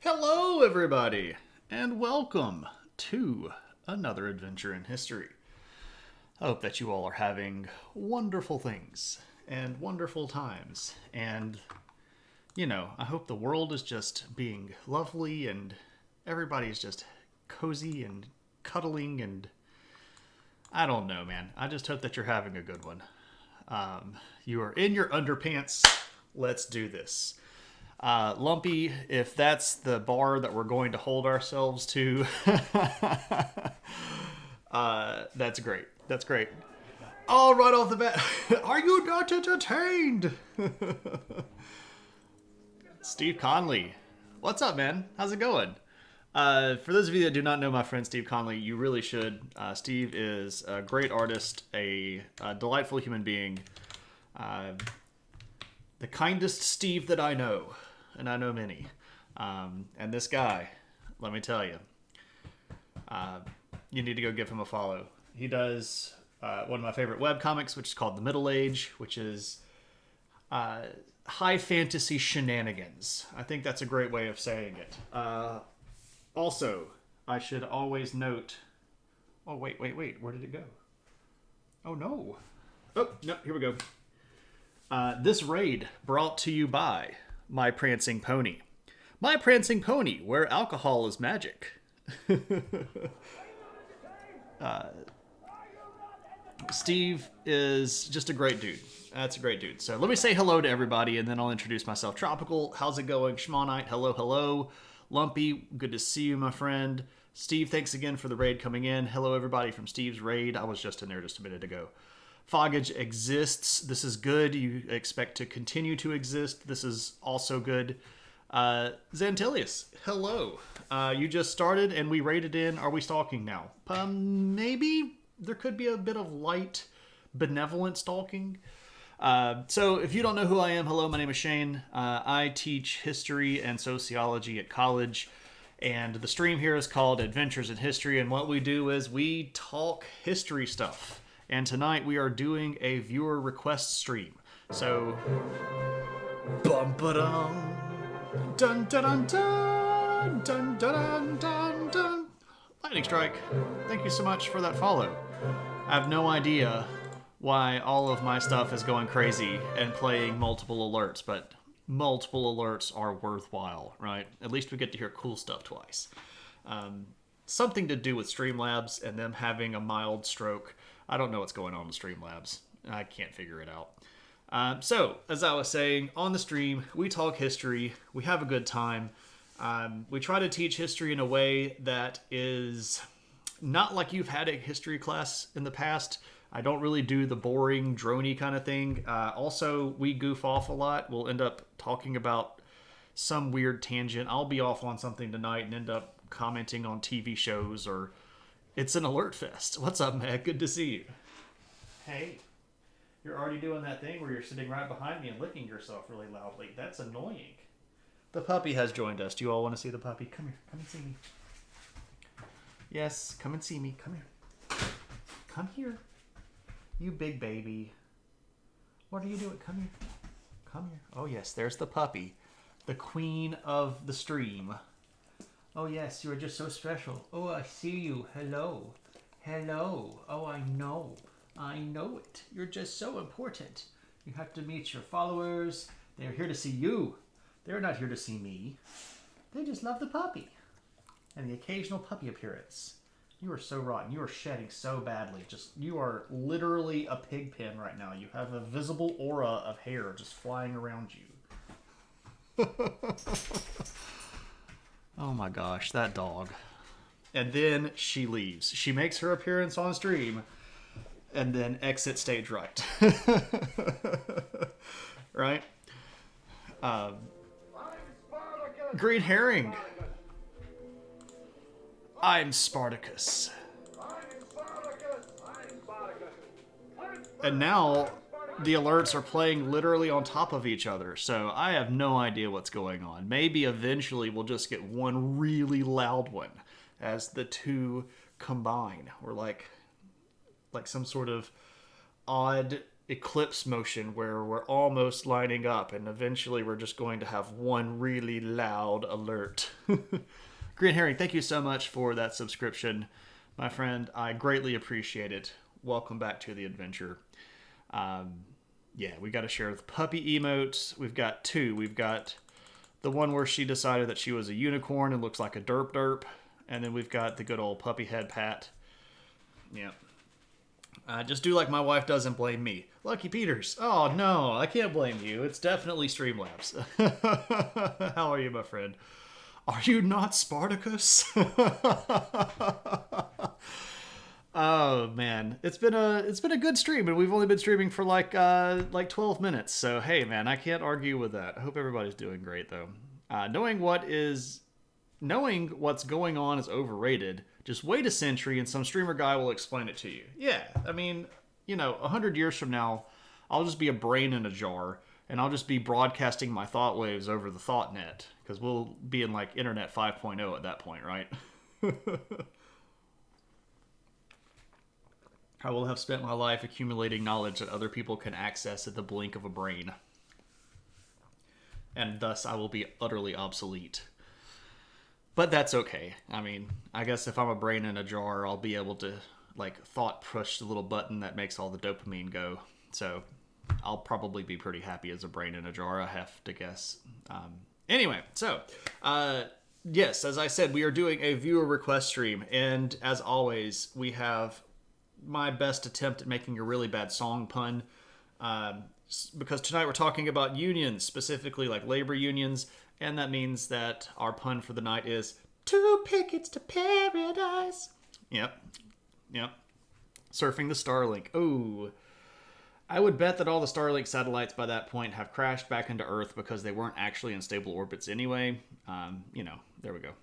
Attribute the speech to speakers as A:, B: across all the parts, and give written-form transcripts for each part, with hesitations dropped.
A: Hello, everybody, and welcome to another adventure in history. I hope that you all are having wonderful things and wonderful times, and I hope the world is just being lovely and everybody's just cozy and cuddling, and I don't know, man. I just hope that you're having a good one. You are in your underpants. Let's do this. Lumpy, if that's the bar that we're going to hold ourselves to, that's great. That's great. Oh, right off the bat, are you not entertained? Steve Conley. What's up, man? How's it going? For those of you that do not know my friend Steve Conley, you really should. Steve is a great artist, a delightful human being, the kindest Steve that I know, and I know many. And this guy, let me tell you, you need to go give him a follow. He does one of my favorite webcomics, which is called The Middle Age, which is high fantasy shenanigans. I think that's a great way of saying it. Also, I should always note... Oh, wait. Where did it go? Oh, no. Oh, no, here we go. This raid brought to you by My Prancing Pony. My Prancing Pony, where alcohol is magic. Steve is just a great dude. That's a great dude. So let me say hello to everybody, and then I'll introduce myself. Tropical, how's it going? Schmonite, hello. Lumpy, good to see you, my friend. Steve, thanks again for the raid coming in. Hello, everybody from Steve's raid. I was just in there just a minute ago. Foggage exists. This is good. You expect to continue to exist. This is also good. Xantilius, hello. You just started and we raided in. Are we stalking now? Maybe there could be a bit of light, benevolent stalking. So if you don't know who I am, hello, my name is Shane. I teach history and sociology at college. And the stream here is called Adventures in History. And what we do is we talk history stuff. And tonight we are doing a viewer request stream. So, bum ba dum, dun dun dun dun dun dun dun dun. Lightning strike. Thank you so much for that follow. I have no idea why all of my stuff is going crazy and playing multiple alerts, but multiple alerts are worthwhile, right? At least we get to hear cool stuff twice. Something to do with Streamlabs and them having a mild stroke. I don't know what's going on with Streamlabs. I can't figure it out. So, as I was saying, on the stream, we talk history. We have a good time. We try to teach history in a way that is not like you've had a history class in the past. I don't really do the boring, droney kind of thing. Also, we goof off a lot. We'll end up talking about some weird tangent. I'll be off on something tonight and end up commenting on TV shows, or it's an alert fest. What's up, Meg? Good to see you. Hey, you're already doing that thing where you're sitting right behind me and licking yourself really loudly. That's annoying. The puppy has joined us. Do you all want to see the puppy? Come here. Come and see me. Yes, come and see me. Come here. Come here. You big baby. What are you doing? Come here. Come here. Oh, yes, there's the puppy. The queen of the stream. Oh, yes, you are just so special. Oh, I see you. Hello. Hello. Oh, I know. I know it. You're just so important. You have to meet your followers. They're here to see you. They're not here to see me. They just love the puppy. And the occasional puppy appearance. You are so rotten. You are shedding so badly. You are literally a pig pen right now. You have a visible aura of hair just flying around you. Oh my gosh, that dog. And then she leaves. She makes her appearance on stream and then exits stage right. Right? Green Herring. I'm Spartacus. And now the alerts are playing literally on top of each other, so I have no idea what's going on. Maybe eventually we'll just get one really loud one as the two combine, or like some sort of odd eclipse motion where we're almost lining up, and eventually we're just going to have one really loud alert. Green Herring, thank you so much for that subscription, my friend. I greatly appreciate it. Welcome back to the adventure. Yeah, we got to share the puppy emotes. We've got two. We've got the one where she decided that she was a unicorn and looks like a derp derp. And then we've got the good old puppy head pat. Yeah. Just do like my wife does and blame me. Lucky Peters. Oh, no, I can't blame you. It's definitely Streamlabs. How are you, my friend? Are you not Spartacus? Oh man, it's been a good stream, and we've only been streaming for like 12 minutes. So hey, man, I can't argue with that. I hope everybody's doing great though. Knowing what's going on is overrated. Just wait a century, and some streamer guy will explain it to you. Yeah, I mean, 100 years from now, I'll just be a brain in a jar, and I'll just be broadcasting my thought waves over the thought net, because we'll be in like Internet 5.0 at that point, right? I will have spent my life accumulating knowledge that other people can access at the blink of a brain. And thus I will be utterly obsolete. But that's okay. I mean, I guess if I'm a brain in a jar, I'll be able to, thought push the little button that makes all the dopamine go. So I'll probably be pretty happy as a brain in a jar, I have to guess. Anyway, so, yes, as I said, we are doing a viewer request stream. And as always, we have my best attempt at making a really bad song pun, because tonight we're talking about unions, specifically like labor unions, and that means that our pun for the night is two pickets to paradise. Yep. Surfing the Starlink. Oh, I would bet that all the Starlink satellites by that point have crashed back into Earth because they weren't actually in stable orbits anyway. There we go.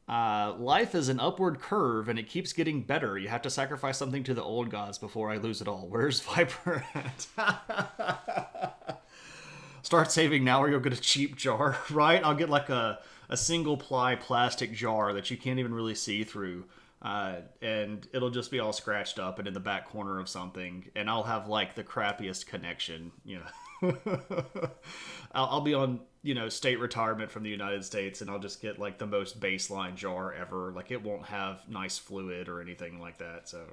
A: Life is an upward curve, and it keeps getting better. You have to sacrifice something to the old gods before I lose it all. Where's Viper at? Start saving now or you'll get a cheap jar, right? I'll get like a single-ply plastic jar that you can't even really see through, and it'll just be all scratched up and in the back corner of something, and I'll have like the crappiest connection, I'll be on, state retirement from the United States, and I'll just get like the most baseline jar ever. Like it won't have nice fluid or anything like that. So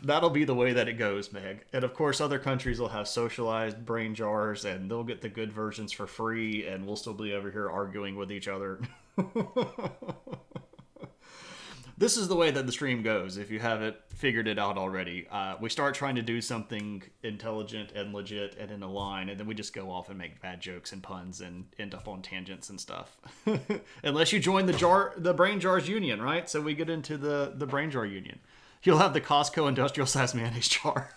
A: that'll be the way that it goes, Meg. And of course, other countries will have socialized brain jars, and they'll get the good versions for free, and we'll still be over here arguing with each other. This is the way that the stream goes, if you haven't figured it out already. We start trying to do something intelligent and legit and in a line, and then we just go off and make bad jokes and puns and end up on tangents and stuff. Unless you join the Brain Jars Union, right? So we get into the Brain Jar Union. You'll have the Costco industrial size mayonnaise jar.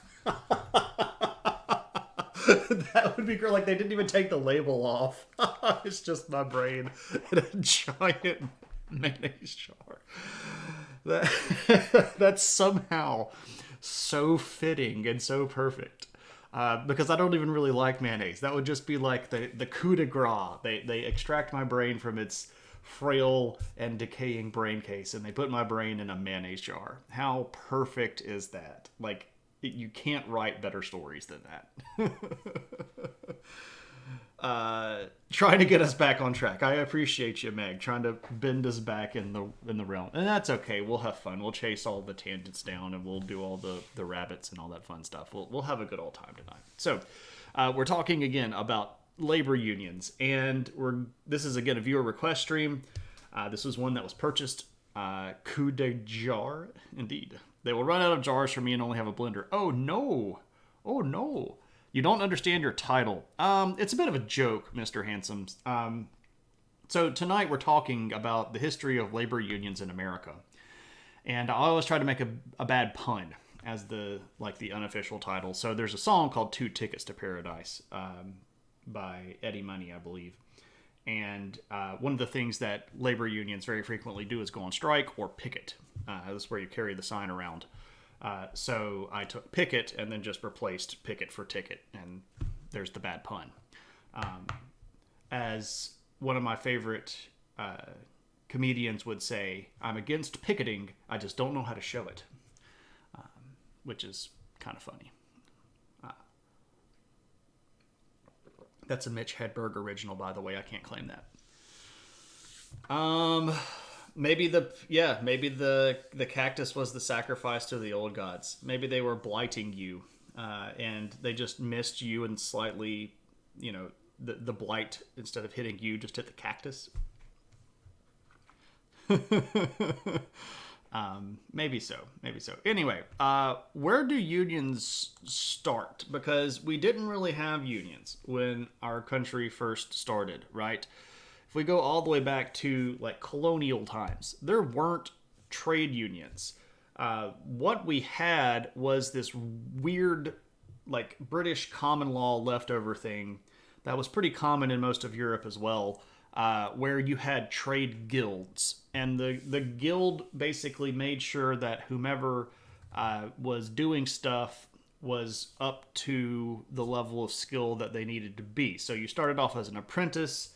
A: That would be great. Like they didn't even take the label off. It's just my brain in a giant mayonnaise jar. That's somehow so fitting and so perfect, because I don't even really like mayonnaise. That would just be like the coup de grace. They extract my brain from its frail and decaying brain case, and they put my brain in a mayonnaise jar. How perfect is that? Like, you can't write better stories than that. Trying to get us back on track. I appreciate you, Meg, trying to bend us back in the realm. And that's okay. We'll have fun. We'll chase all the tangents down, and we'll do all the rabbits and all that fun stuff. We'll have a good old time tonight. So, we're talking again about labor unions, and this is again a viewer request stream. This was one that was purchased. Coup de jar, indeed. They will run out of jars for me and only have a blender. Oh no! Oh no! You don't understand your title. It's a bit of a joke, Mr. Handsomes. So tonight we're talking about the history of labor unions in America. And I always try to make a bad pun as the unofficial title. So there's a song called Two Tickets to Paradise by Eddie Money, I believe. And one of the things that labor unions very frequently do is go on strike or picket. That's where you carry the sign around. So I took picket and then just replaced picket for ticket, and there's the bad pun. As one of my favorite comedians would say, I'm against picketing, I just don't know how to show it. which is kind of funny. That's a Mitch Hedberg original, by the way. I can't claim that. Maybe the cactus was the sacrifice to the old gods. Maybe they were blighting you, and they just missed you and slightly, the blight, instead of hitting you, just hit the cactus. Maybe so. Anyway, where do unions start? Because we didn't really have unions when our country first started, right? If we go all the way back to like colonial times, there weren't trade unions. What we had was this weird, like, British common law leftover thing that was pretty common in most of Europe as well, where you had trade guilds. And the guild basically made sure that whomever was doing stuff was up to the level of skill that they needed to be. So you started off as an apprentice,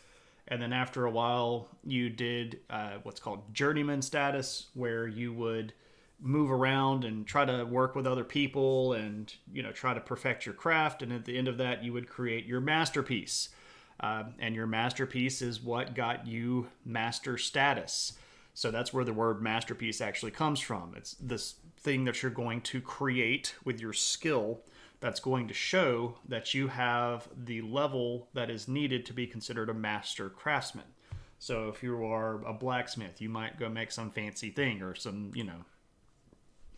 A: and then after a while you did what's called journeyman status, where you would move around and try to work with other people and try to perfect your craft. And at the end of that, you would create your masterpiece. And your masterpiece is what got you master status. So that's where the word masterpiece actually comes from. It's this thing that you're going to create with your skill that's going to show that you have the level that is needed to be considered a master craftsman. So if you are a blacksmith, you might go make some fancy thing or some,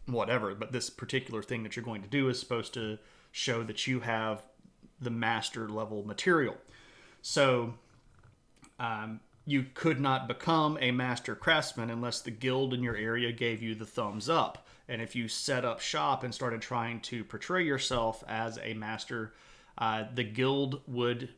A: whatever. But this particular thing that you're going to do is supposed to show that you have the master level material. So you could not become a master craftsman unless the guild in your area gave you the thumbs up. And if you set up shop and started trying to portray yourself as a master, the guild would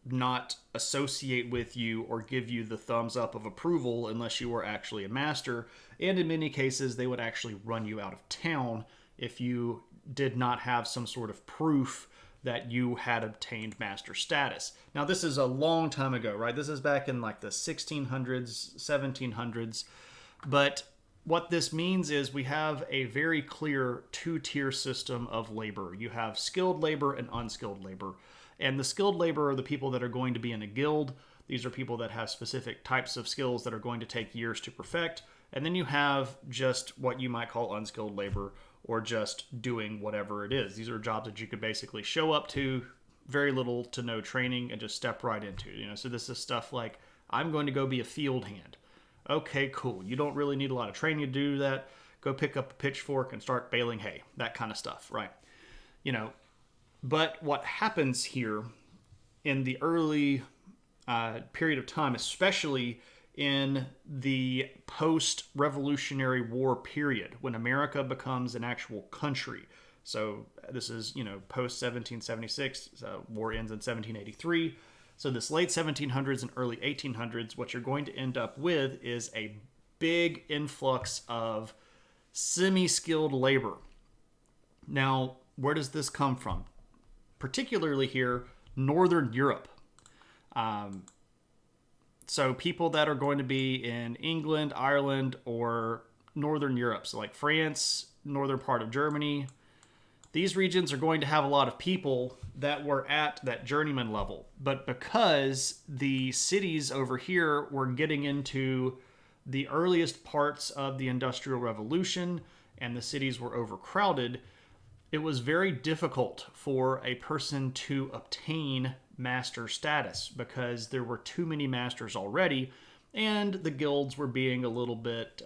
A: not associate with you or give you the thumbs up of approval unless you were actually a master. And in many cases, they would actually run you out of town if you did not have some sort of proof that you had obtained master status. Now, this is a long time ago, right? This is back in like the 1600s, 1700s. But what this means is we have a very clear two-tier system of labor. You have skilled labor and unskilled labor. And the skilled labor are the people that are going to be in a guild. These are people that have specific types of skills that are going to take years to perfect. And then you have just what you might call unskilled labor, or just doing whatever it is. These are jobs that you could basically show up to, very little to no training, and just step right into. So this is stuff like, I'm going to go be a field hand. Okay, cool. You don't really need a lot of training to do that. Go pick up a pitchfork and start baling hay. That kind of stuff, right? But what happens here in the early period of time, especially in the post-Revolutionary War period, when America becomes an actual country. So this is, post-1776, war ends in 1783. So this late 1700s and early 1800s, what you're going to end up with is a big influx of semi-skilled labor. Now, where does this come from? Particularly here, Northern Europe. So people that are going to be in England, Ireland, or Northern Europe, so like France, northern part of Germany, these regions are going to have a lot of people that were at that journeyman level. But because the cities over here were getting into the earliest parts of the Industrial Revolution and the cities were overcrowded, it was very difficult for a person to obtain master status because there were too many masters already, and the guilds were being a little bit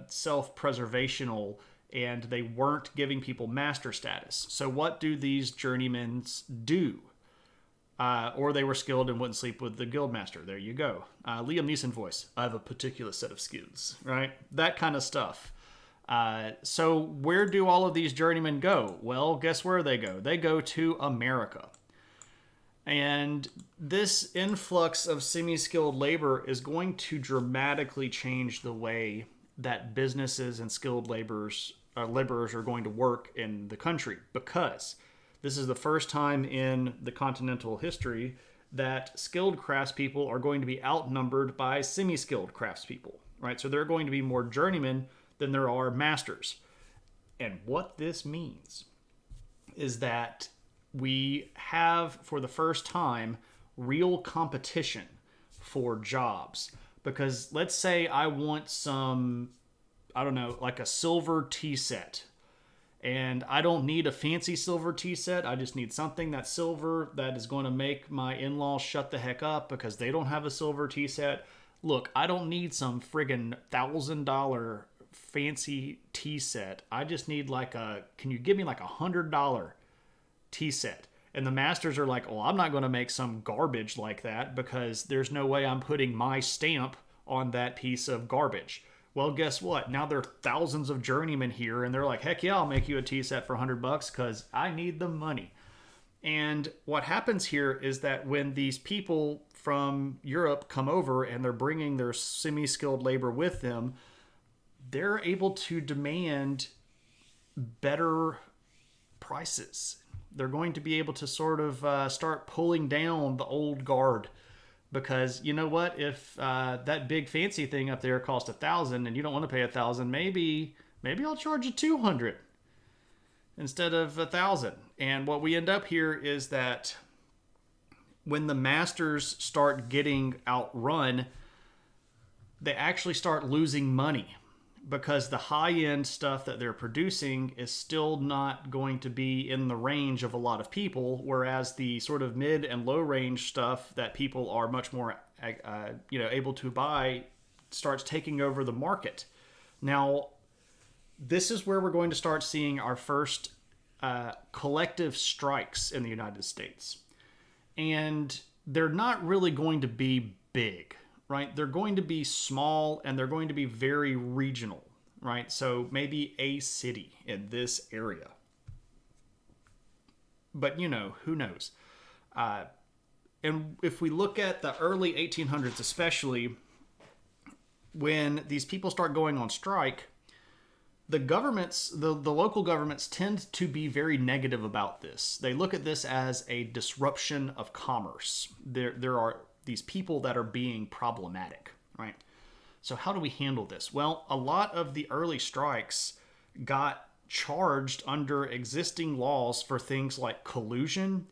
A: self-preservational, and they weren't giving people master status. So what do these journeymen do? Or they were skilled and wouldn't sleep with the guild master. There you go. Liam Neeson voice. I have a particular set of skills, right? That kind of stuff. So where do all of these journeymen go? Well, guess where they go? They go to America. And this influx of semi-skilled labor is going to dramatically change the way that businesses and skilled laborers are going to work in the country, because this is the first time in the continental history that skilled craftspeople are going to be outnumbered by semi-skilled craftspeople, right? So there are going to be more journeymen than there are masters. And what this means is that we have, for the first time, real competition for jobs. Because let's say I want some, I don't know, like a silver tea set. And I don't need a fancy silver tea set. I just need something that's silver that is going to make my in-laws shut the heck up because they don't have a silver tea set. Look, I don't need some friggin' $1,000 fancy tea set. I just need can you give me like $100 tea set? And the masters are like, well, I'm not going to make some garbage like that because there's no way I'm putting my stamp on that piece of garbage. Well, guess what? Now there are thousands of journeymen here, and they're like, heck yeah, I'll make you a tea set for $100 because I need the money. And what happens here is that when these people from Europe come over and they're bringing their semi-skilled labor with them, they're able to demand better prices. They're going to be able to sort of start pulling down the old guard, because you know what? If that big fancy thing up there costs $1,000 and you don't want to pay $1,000, maybe I'll charge you $200 instead of $1,000. And what we end up here is that when the masters start getting outrun, they actually start losing money, because the high-end stuff that they're producing is still not going to be in the range of a lot of people, whereas the sort of mid and low-range stuff that people are much more able to buy starts taking over the market. Now, this is where we're going to start seeing our first collective strikes in the United States. And they're not really going to be big, right? They're going to be small, and they're going to be very regional, right? So maybe a city in this area. But, who knows? And if we look at the early 1800s, especially, when these people start going on strike, the governments, the local governments tend to be very negative about this. They look at this as a disruption of commerce. There are these people that are being problematic, right? So how do we handle this? Well, a lot of the early strikes got charged under existing laws for things like collusion,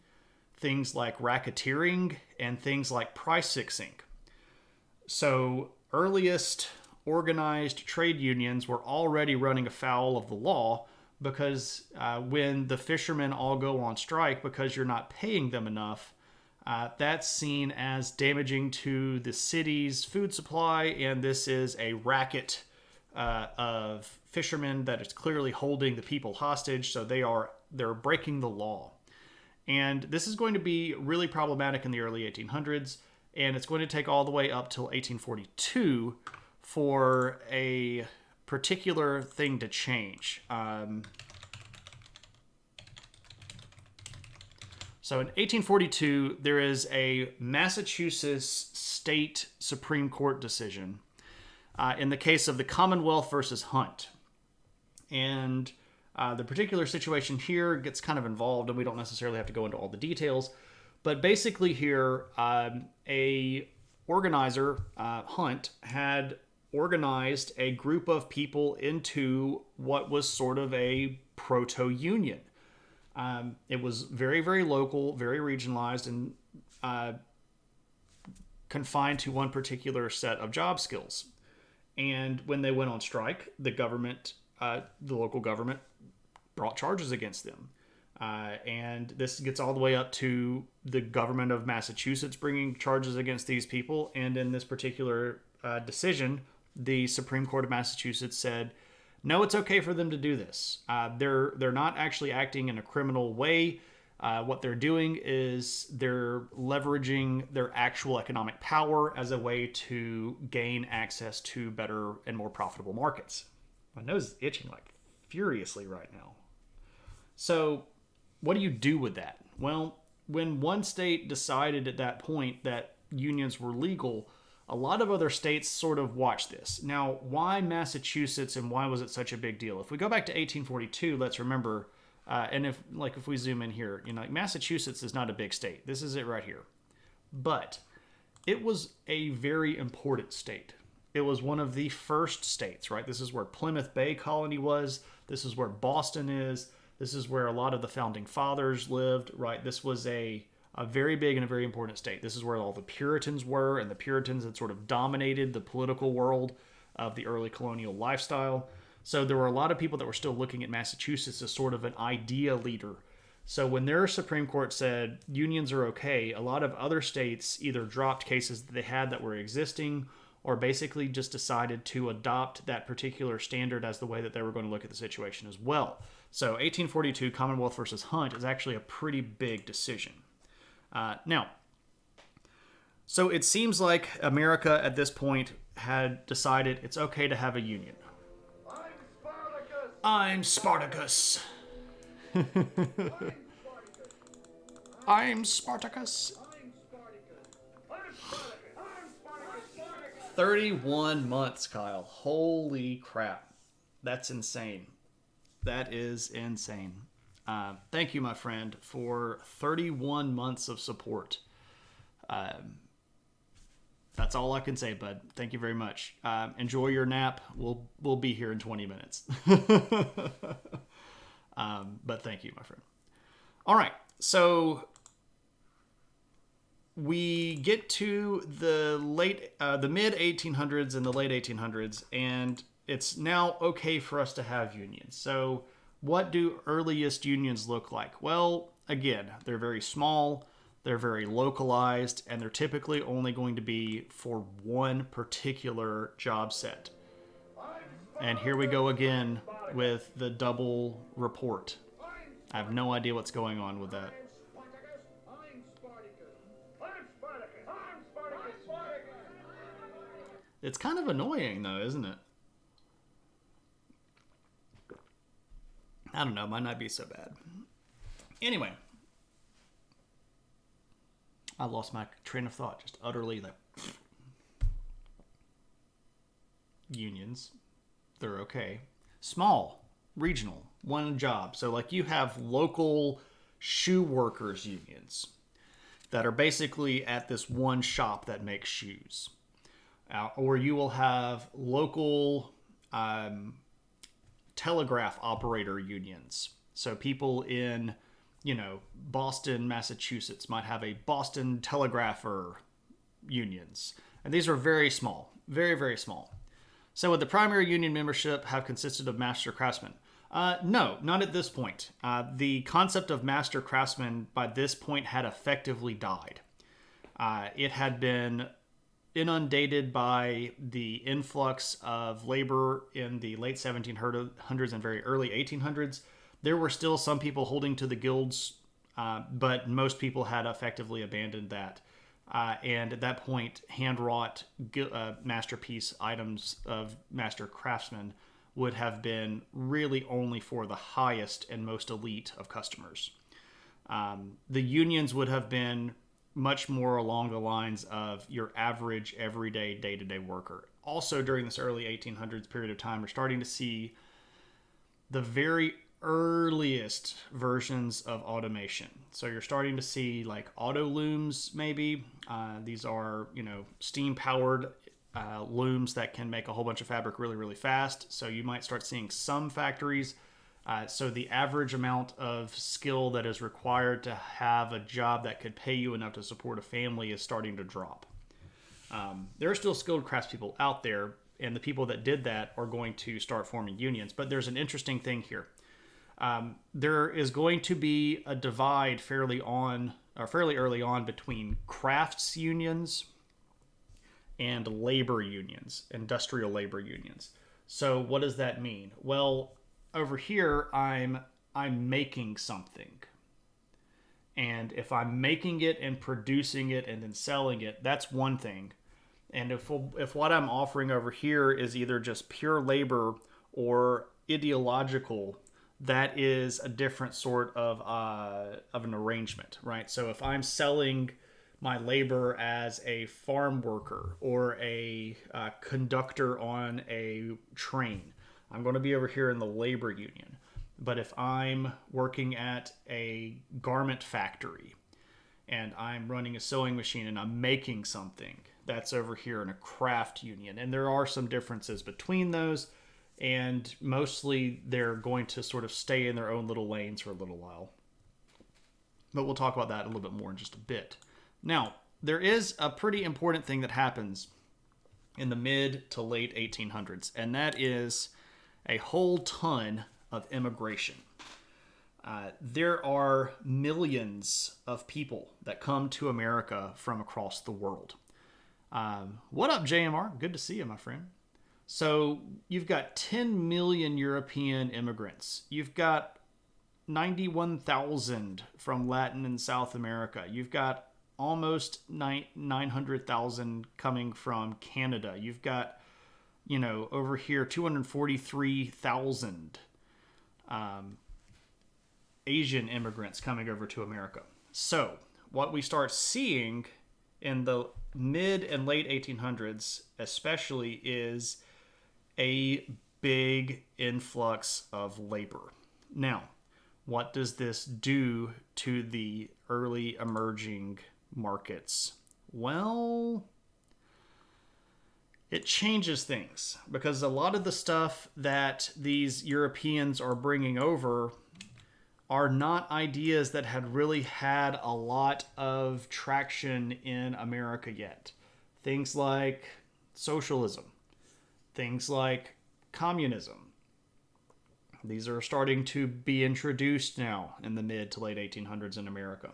A: things like racketeering, and things like price fixing. So earliest organized trade unions were already running afoul of the law, because when the fishermen all go on strike because you're not paying them enough, that's seen as damaging to the city's food supply, and this is a racket of fishermen that is clearly holding the people hostage. So they're breaking the law, and this is going to be really problematic in the early 1800s, and it's going to take all the way up till 1842 for a particular thing to change. So in 1842, there is a Massachusetts state Supreme Court decision in the case of the Commonwealth versus Hunt. And the particular situation here gets kind of involved, and we don't necessarily have to go into all the details. But basically here, a organizer, Hunt, had organized a group of people into what was sort of a proto-union. It was very, very local, very regionalized, and confined to one particular set of job skills. And when they went on strike, the local government brought charges against them. And this gets all the way up to the government of Massachusetts bringing charges against these people. And in this particular decision, the Supreme Court of Massachusetts said, no, it's okay for them to do this. They're not actually acting in a criminal way. What they're doing is they're leveraging their actual economic power as a way to gain access to better and more profitable markets. My nose is itching like furiously right now. So what do you do with that? Well, when one state decided at that point that unions were legal, a lot of other states sort of watched this. Now, why Massachusetts, and why was it such a big deal? If we go back to 1842, let's remember, and if we zoom in here, Massachusetts is not a big state. This is it right here. But it was a very important state. It was one of the first states, right? This is where Plymouth Bay Colony was. This is where Boston is. This is where a lot of the founding fathers lived, right? This was a very big and a very important state. This is where all the Puritans were, and the Puritans had sort of dominated the political world of the early colonial lifestyle. So there were a lot of people that were still looking at Massachusetts as sort of an idea leader. So when their Supreme Court said unions are okay, a lot of other states either dropped cases that they had that were existing or basically just decided to adopt that particular standard as the way that they were going to look at the situation as well. So 1842 Commonwealth versus Hunt is actually a pretty big decision. Now, so it seems like America at this point had decided it's okay to have a union. I'm Spartacus. I'm Spartacus. 31 months, Kyle. Holy crap. That's insane. That is insane. Thank you, my friend, for 31 months of support. That's all I can say, bud. Thank you very much. Enjoy your nap. We'll be here in 20 minutes. But thank you, my friend. All right, so we get to the mid 1800s and the late 1800s, and it's now okay for us to have unions. So what do earliest unions look like? Well, again, they're very small, they're very localized, and they're typically only going to be for one particular job set. And here we go again with the double report. I have no idea what's going on with that. It's kind of annoying, though, isn't it? I don't know. It might not be so bad. Anyway. I lost my train of thought. Just utterly like... Unions. They're okay. Small. Regional. One job. So, like, you have local shoe workers unions that are basically at this one shop that makes shoes. Or you will have local telegraph operator unions. So people in, Boston, Massachusetts might have a Boston telegrapher unions. And these are very small, very, very small. So would the primary union membership have consisted of master craftsmen? No, not at this point. The concept of master craftsmen by this point had effectively died. It had been inundated by the influx of labor in the late 1700s and very early 1800s. There were still some people holding to the guilds, but most people had effectively abandoned that. And at that point, hand-wrought masterpiece items of master craftsmen would have been really only for the highest and most elite of customers. The unions would have been much more along the lines of your average, everyday, day-to-day worker. Also, during this early 1800s period of time, we're starting to see the very earliest versions of automation. So you're starting to see like auto looms, maybe. These are, steam-powered looms that can make a whole bunch of fabric really, really fast. So you might start seeing some factories. So the average amount of skill that is required to have a job that could pay you enough to support a family is starting to drop. There are still skilled craftspeople out there, and the people that did that are going to start forming unions. But there's an interesting thing here. There is going to be a divide fairly early on between crafts unions and labor unions, industrial labor unions. So what does that mean? Well, over here, I'm making something. And if I'm making it and producing it and then selling it, that's one thing. And if what I'm offering over here is either just pure labor or ideological, that is a different sort of an arrangement, right? So if I'm selling my labor as a farm worker or a conductor on a train, I'm going to be over here in the labor union. But if I'm working at a garment factory and I'm running a sewing machine and I'm making something, that's over here in a craft union. And there are some differences between those. And mostly they're going to sort of stay in their own little lanes for a little while. But we'll talk about that a little bit more in just a bit. Now, there is a pretty important thing that happens in the mid to late 1800s, and that is a whole ton of immigration. There are millions of people that come to America from across the world. What up, JMR? Good to see you, my friend. So you've got 10 million European immigrants. You've got 91,000 from Latin and South America. You've got almost 900,000 coming from Canada. You've got, over here, 243,000 Asian immigrants coming over to America. So what we start seeing in the mid and late 1800s especially is a big influx of labor. Now, what does this do to the early emerging markets? Well, it changes things, because a lot of the stuff that these Europeans are bringing over are not ideas that had really had a lot of traction in America yet. Things like socialism, things like communism. These are starting to be introduced now in the mid to late 1800s in America.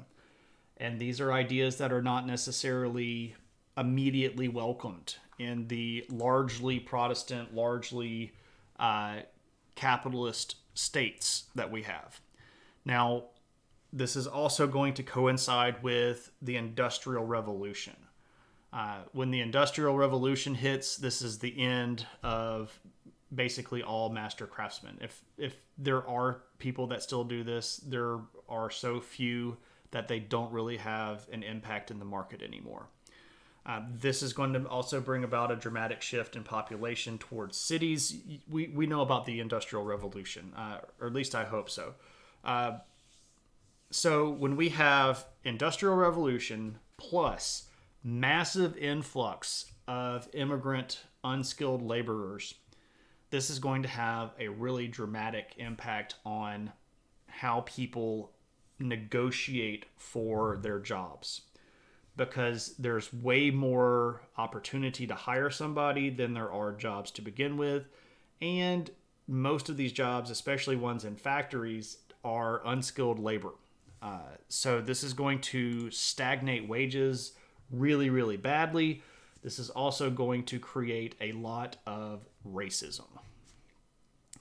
A: And these are ideas that are not necessarily immediately welcomed in the largely Protestant, largely capitalist states that we have. Now, this is also going to coincide with the Industrial Revolution. When the Industrial Revolution hits, this is the end of basically all master craftsmen. If there are people that still do this, there are so few that they don't really have an impact in the market anymore. This is going to also bring about a dramatic shift in population towards cities. We know about the Industrial Revolution, or at least I hope so. So when we have Industrial Revolution plus massive influx of immigrant unskilled laborers, this is going to have a really dramatic impact on how people negotiate for their jobs, because there's way more opportunity to hire somebody than there are jobs to begin with. And most of these jobs, especially ones in factories, are unskilled labor. So this is going to stagnate wages really, really badly. This is also going to create a lot of racism.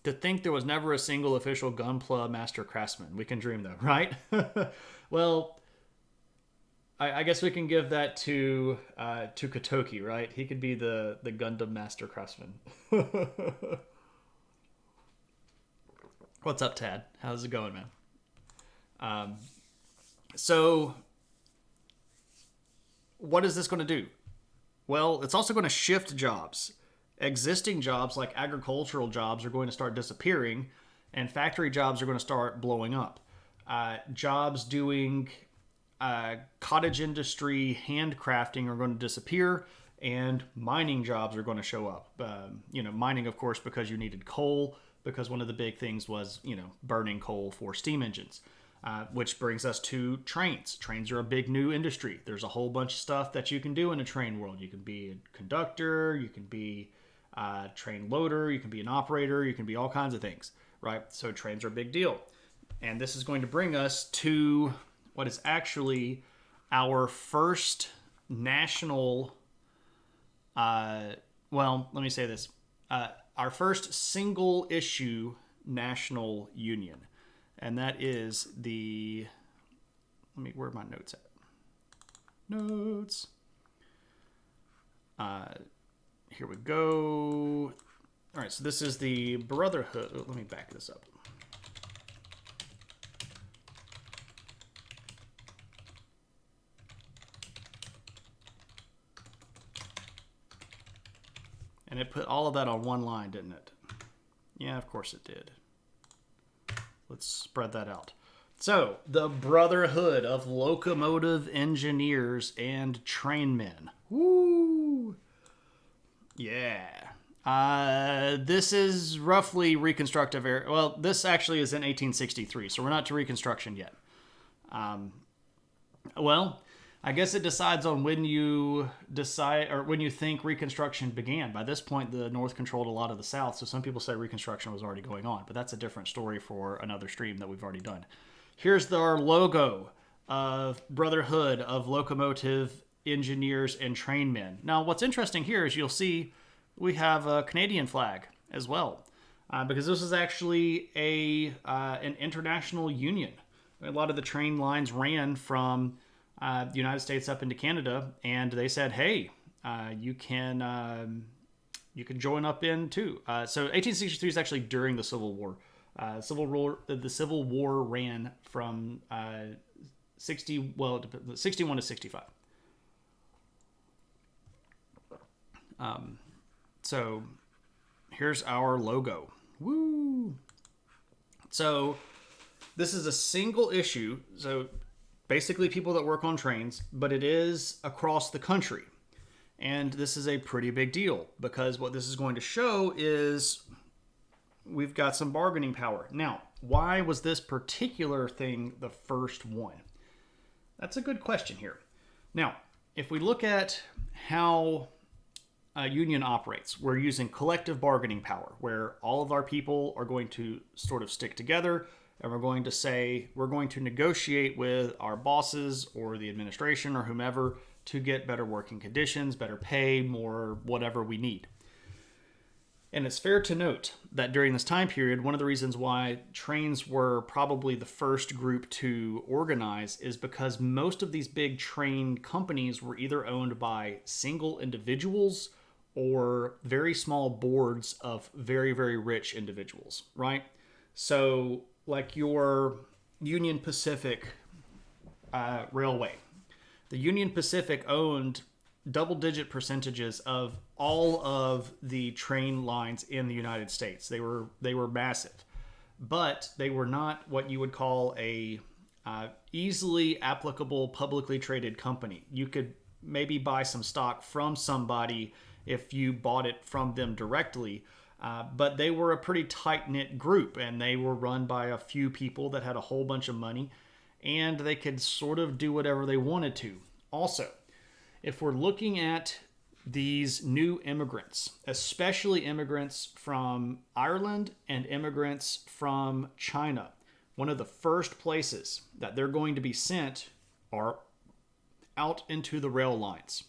A: To think there was never a single official Gunpla master craftsman. We can dream though, right? Well, I guess we can give that to Kotoki, right? He could be the Gundam master craftsman. What's up, Tad? How's it going, man? So what is this going to do? Well, it's also going to shift jobs. Existing jobs like agricultural jobs are going to start disappearing, and factory jobs are going to start blowing up. Jobs doing cottage industry handcrafting are going to disappear, and mining jobs are going to show up. Mining, of course, because you needed coal, because one of the big things was, burning coal for steam engines. Which brings us to trains. Trains are a big new industry. There's a whole bunch of stuff that you can do in a train world. You can be a conductor, you can be a train loader, you can be an operator, you can be all kinds of things, right? So trains are a big deal. And this is going to bring us to what is actually our first national, our first single issue national union. And that is where are my notes at? Notes. Here we go. All right, so this is the Brotherhood. Let me back this up. And it put all of that on one line, didn't it? Yeah, of course it did. Let's spread that out. So, the Brotherhood of Locomotive Engineers and Trainmen. Woo! Yeah. This is roughly reconstructive era. Well, this actually is in 1863, so we're not to Reconstruction yet. Well, I guess it decides on when you decide or when you think Reconstruction began. By this point, the North controlled a lot of the South, so some people say Reconstruction was already going on, but that's a different story for another stream that we've already done. Here's our logo of Brotherhood of Locomotive Engineers and Trainmen. Now, what's interesting here is you'll see we have a Canadian flag as well, because this is actually an international union. A lot of the train lines ran from the United States up into Canada, and they said, "Hey, you can join up in too." So 1863 is actually during the Civil War. The Civil War ran from 61 to 65. So here's our logo. Woo! So this is a single issue. So basically people that work on trains, but it is across the country. And this is a pretty big deal because what this is going to show is we've got some bargaining power. Now, why was this particular thing the first one? That's a good question here. Now, if we look at how a union operates, we're using collective bargaining power, where all of our people are going to sort of stick together, and we're going to say we're going to negotiate with our bosses or the administration or whomever to get better working conditions, better pay, more whatever we need. And it's fair to note that during this time period, one of the reasons why trains were probably the first group to organize is because most of these big train companies were either owned by single individuals or very small boards of very, very rich individuals, right? So like your Union Pacific Railway. The Union Pacific owned double-digit percentages of all of the train lines in the United States. They were massive, but they were not what you would call a easily applicable publicly traded company. You could maybe buy some stock from somebody if you bought it from them directly, but they were a pretty tight-knit group, and they were run by a few people that had a whole bunch of money, and they could sort of do whatever they wanted to. Also, if we're looking at these new immigrants, especially immigrants from Ireland and immigrants from China, one of the first places that they're going to be sent are out into the rail lines,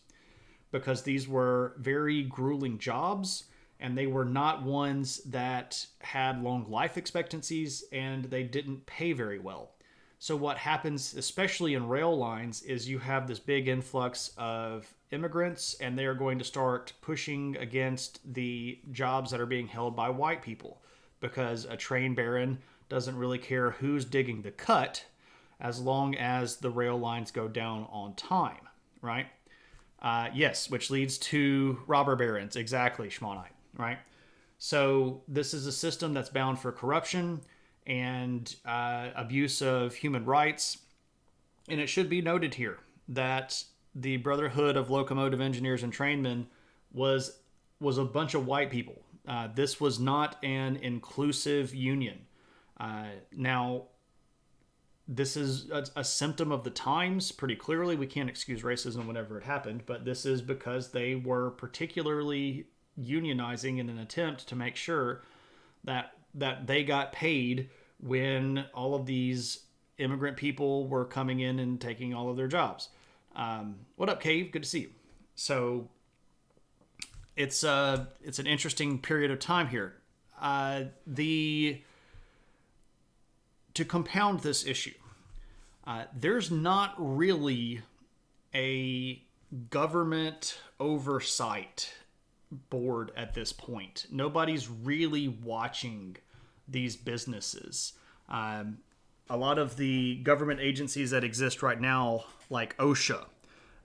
A: because these were very grueling jobs and they were not ones that had long life expectancies and they didn't pay very well. So what happens, especially in rail lines, is you have this big influx of immigrants, and they are going to start pushing against the jobs that are being held by white people, because a train baron doesn't really care who's digging the cut as long as the rail lines go down on time, right? Yes, which leads to robber barons. Exactly, Schmonite, right? So this is a system that's bound for corruption and abuse of human rights. And it should be noted here that the Brotherhood of Locomotive Engineers and Trainmen was a bunch of white people. This was not an inclusive union. Now, this is a symptom of the times pretty clearly. We can't excuse racism whenever it happened, but this is because they were particularly unionizing in an attempt to make sure that they got paid when all of these immigrant people were coming in and taking all of their jobs. What up, Cave? Good to see you. So it's an interesting period of time here. To compound this issue, there's not really a government oversight board at this point. Nobody's really watching these businesses. A lot of the government agencies that exist right now, like OSHA,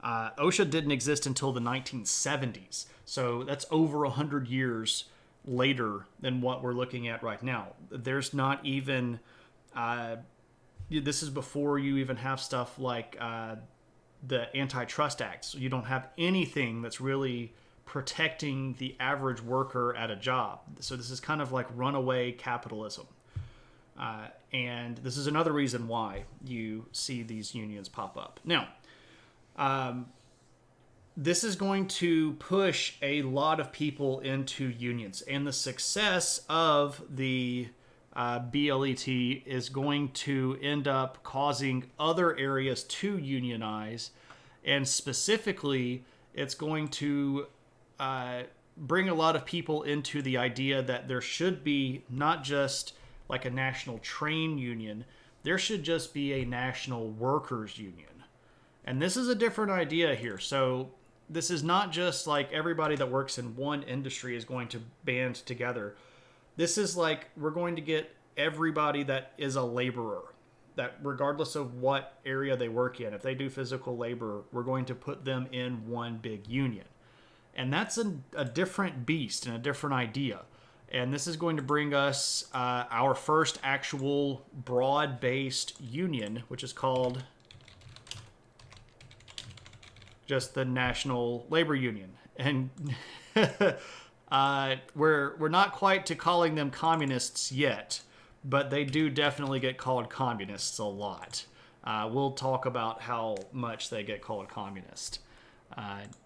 A: OSHA didn't exist until the 1970s. So that's over 100 years later than what we're looking at right now. There's not even, this is before you even have stuff like the Antitrust Act. So you don't have anything that's really protecting the average worker at a job. So this is kind of like runaway capitalism. And this is another reason why you see these unions pop up. Now, this is going to push a lot of people into unions, and the success of the BLET is going to end up causing other areas to unionize, and specifically, it's going to bring a lot of people into the idea that there should be not just like a national train union, there should just be a national workers union. And this is a different idea here. So this is not just like everybody that works in one industry is going to band together. This is like we're going to get everybody that is a laborer, that regardless of what area they work in, if they do physical labor, we're going to put them in one big union. And that's a different beast and a different idea. And this is going to bring us our first actual broad-based union, which is called just the National Labor Union. And we're not quite to calling them communists yet, but they do definitely get called communists a lot. We'll talk about how much they get called communist,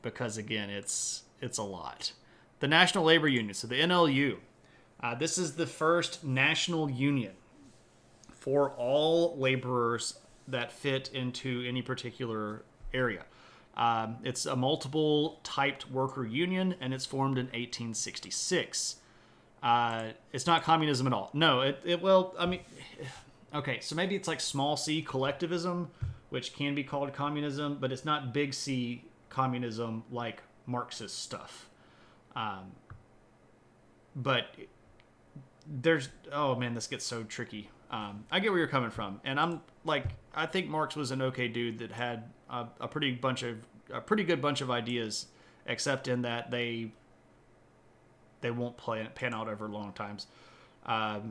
A: because again, it's a lot. The National Labor Union, so the NLU, this is the first national union for all laborers that fit into any particular area. It's a multiple typed worker union, and it's formed in 1866. It's not communism at all. No, well, I mean, okay, so maybe it's like small c collectivism, which can be called communism, but it's not big C communism like Marxist stuff. But there's, oh man, this gets so tricky. I get where you're coming from, and I'm like, I think Marx was an okay dude that had a pretty good bunch of ideas, except in that they won't pan out over long times. I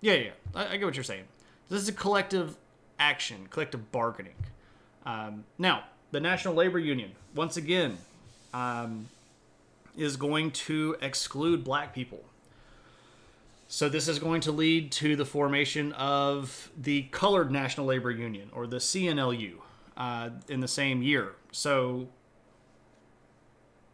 A: get what you're saying. This is a collective action, collective bargaining. Now, the National Labor Union, once again, is going to exclude black people. So this is going to lead to the formation of the Colored National Labor Union, or the CNLU, in the same year. So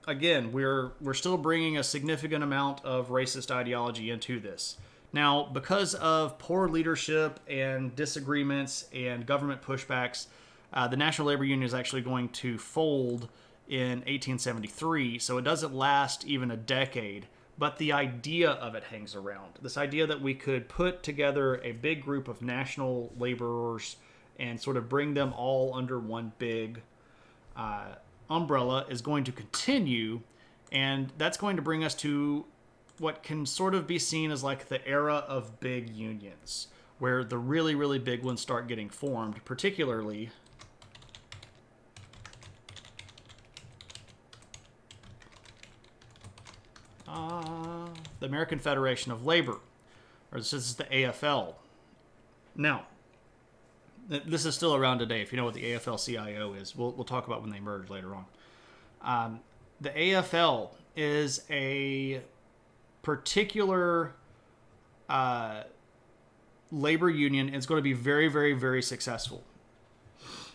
A: again, we're still bringing a significant amount of racist ideology into this. Now, because of poor leadership and disagreements and government pushbacks, the National Labor Union is actually going to fold in 1873, so it doesn't last even a decade. But the idea of it hangs around. This idea that we could put together a big group of national laborers and sort of bring them all under one big umbrella is going to continue, and that's going to bring us to what can sort of be seen as like the era of big unions, where the really, really big ones start getting formed, particularly the American Federation of Labor, or this is the AFL. Now, this is still around today. If you know what the AFL-CIO is, we'll talk about when they merge later on. The AFL is a particular labor union. It's going to be very, very, very successful.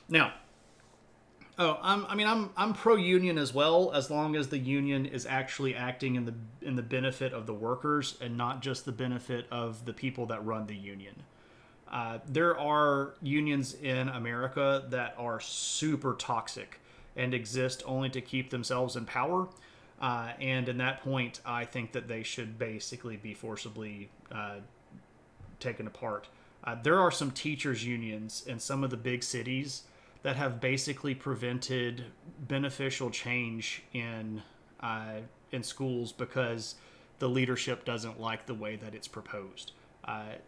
A: Now, I'm pro-union as well, as long as the union is actually acting in the benefit of the workers and not just the benefit of the people that run the union. There are unions in America that are super toxic and exist only to keep themselves in power. And in that point, I think that they should basically be forcibly taken apart. There are some teachers' unions in some of the big cities that have basically prevented beneficial change in schools because the leadership doesn't like the way that it's proposed.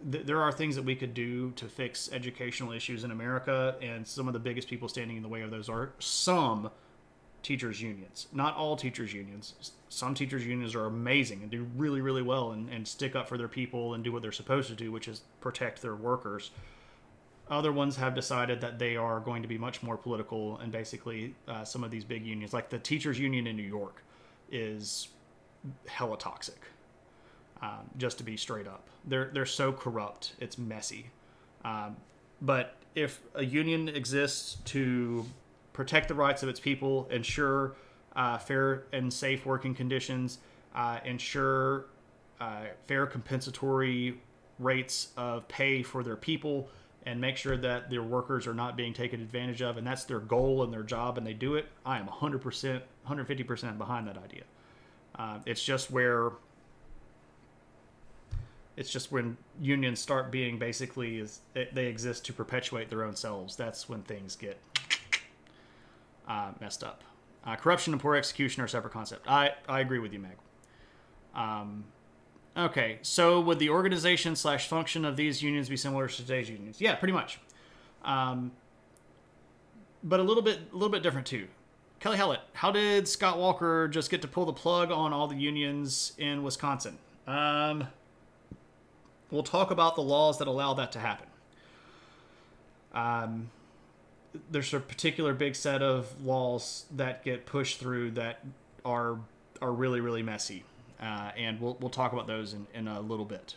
A: There are things that we could do to fix educational issues in America, and some of the biggest people standing in the way of those are some teachers' unions. Not all teachers' unions. Some teachers' unions are amazing and do really, really well and stick up for their people and do what they're supposed to do, which is protect their workers. Other ones have decided that they are going to be much more political, and basically some of these big unions, like the teachers union in New York, is hella toxic. Just to be straight up, they're so corrupt, it's messy. But if a union exists to protect the rights of its people, ensure fair and safe working conditions, ensure fair compensatory rates of pay for their people, and make sure that their workers are not being taken advantage of, and that's their goal and their job, and they do it, I am 100%, 150% behind that idea. It's just when unions start being basically they exist to perpetuate their own selves. That's when things get messed up. Corruption and poor execution are a separate concept. I agree with you, Meg. Okay, so would the organization / function of these unions be similar to today's unions? Yeah, pretty much. But a little bit different too. Kelly Hallett, how did Scott Walker just get to pull the plug on all the unions in Wisconsin? We'll talk about the laws that allow that to happen. There's a particular big set of laws that get pushed through that are really, really messy. And we'll talk about those in a little bit.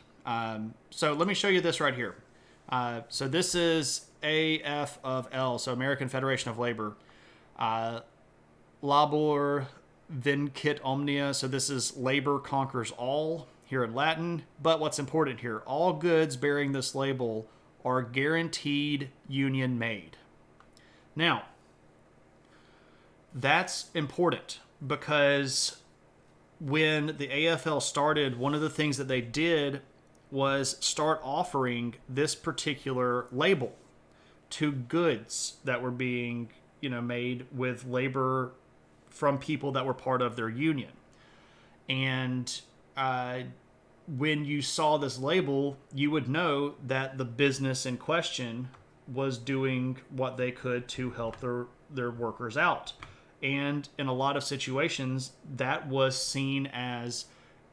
A: So let me show you this right here. So this is AF of L, so American Federation of Labor. Labor vincit omnia, so this is labor conquers all here in Latin. But what's important here, all goods bearing this label are guaranteed union made. Now, that's important because when the AFL started, one of the things that they did was start offering this particular label to goods that were being, made with labor from people that were part of their union. And when you saw this label, you would know that the business in question was doing what they could to help their workers out. And in a lot of situations, that was seen as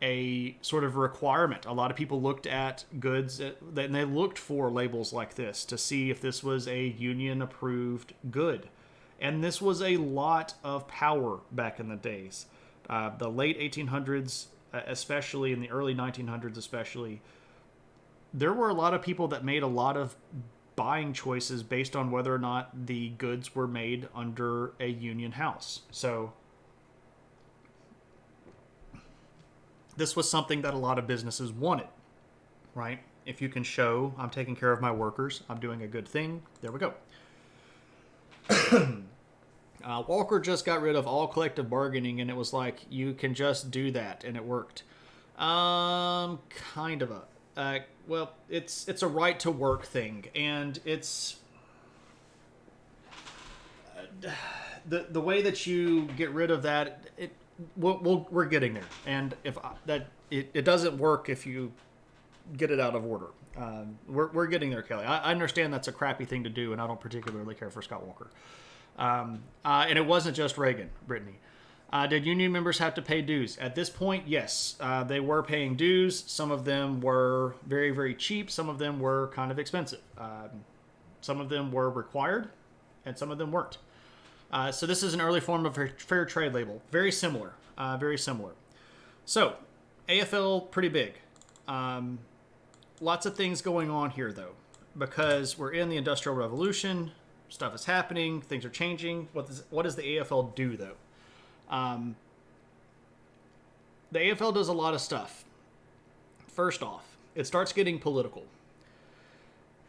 A: a sort of requirement. A lot of people looked at goods and they looked for labels like this to see if this was a union-approved good. And this was a lot of power back in the days. The late 1800s, especially in the early 1900s especially, there were a lot of people that made a lot of buying choices based on whether or not the goods were made under a union house. So this was something that a lot of businesses wanted, right? If you can show I'm taking care of my workers, I'm doing a good thing, there we go. Walker just got rid of all collective bargaining, and it was like, you can just do that, and it worked. Kind of a... well, it's a right to work thing, and it's... the way that you get rid of that, we're getting there. And if it doesn't work if you get it out of order. We're getting there, Kelly. I understand that's a crappy thing to do, and I don't particularly care for Scott Walker. And it wasn't just Reagan, Brittany. Did union members have to pay dues? At this point, yes. They were paying dues. Some of them were very, very cheap. Some of them were kind of expensive. Some of them were required, and some of them weren't. So this is an early form of a fair trade label. Very similar. Very similar. So, AFL, pretty big. Lots of things going on here, though, because we're in the Industrial Revolution. Stuff is happening. Things are changing. What does the AFL do, though? The AFL does a lot of stuff. First off, it starts getting political.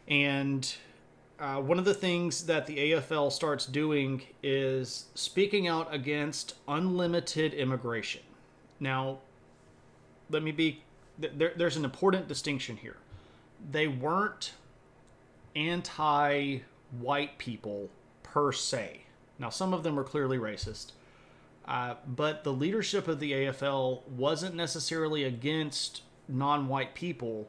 A: And one of the things that the AFL starts doing is speaking out against unlimited immigration. Now, there's an important distinction here. They weren't anti-white people per se. Now, some of them were clearly racist. But the leadership of the AFL wasn't necessarily against non-white people.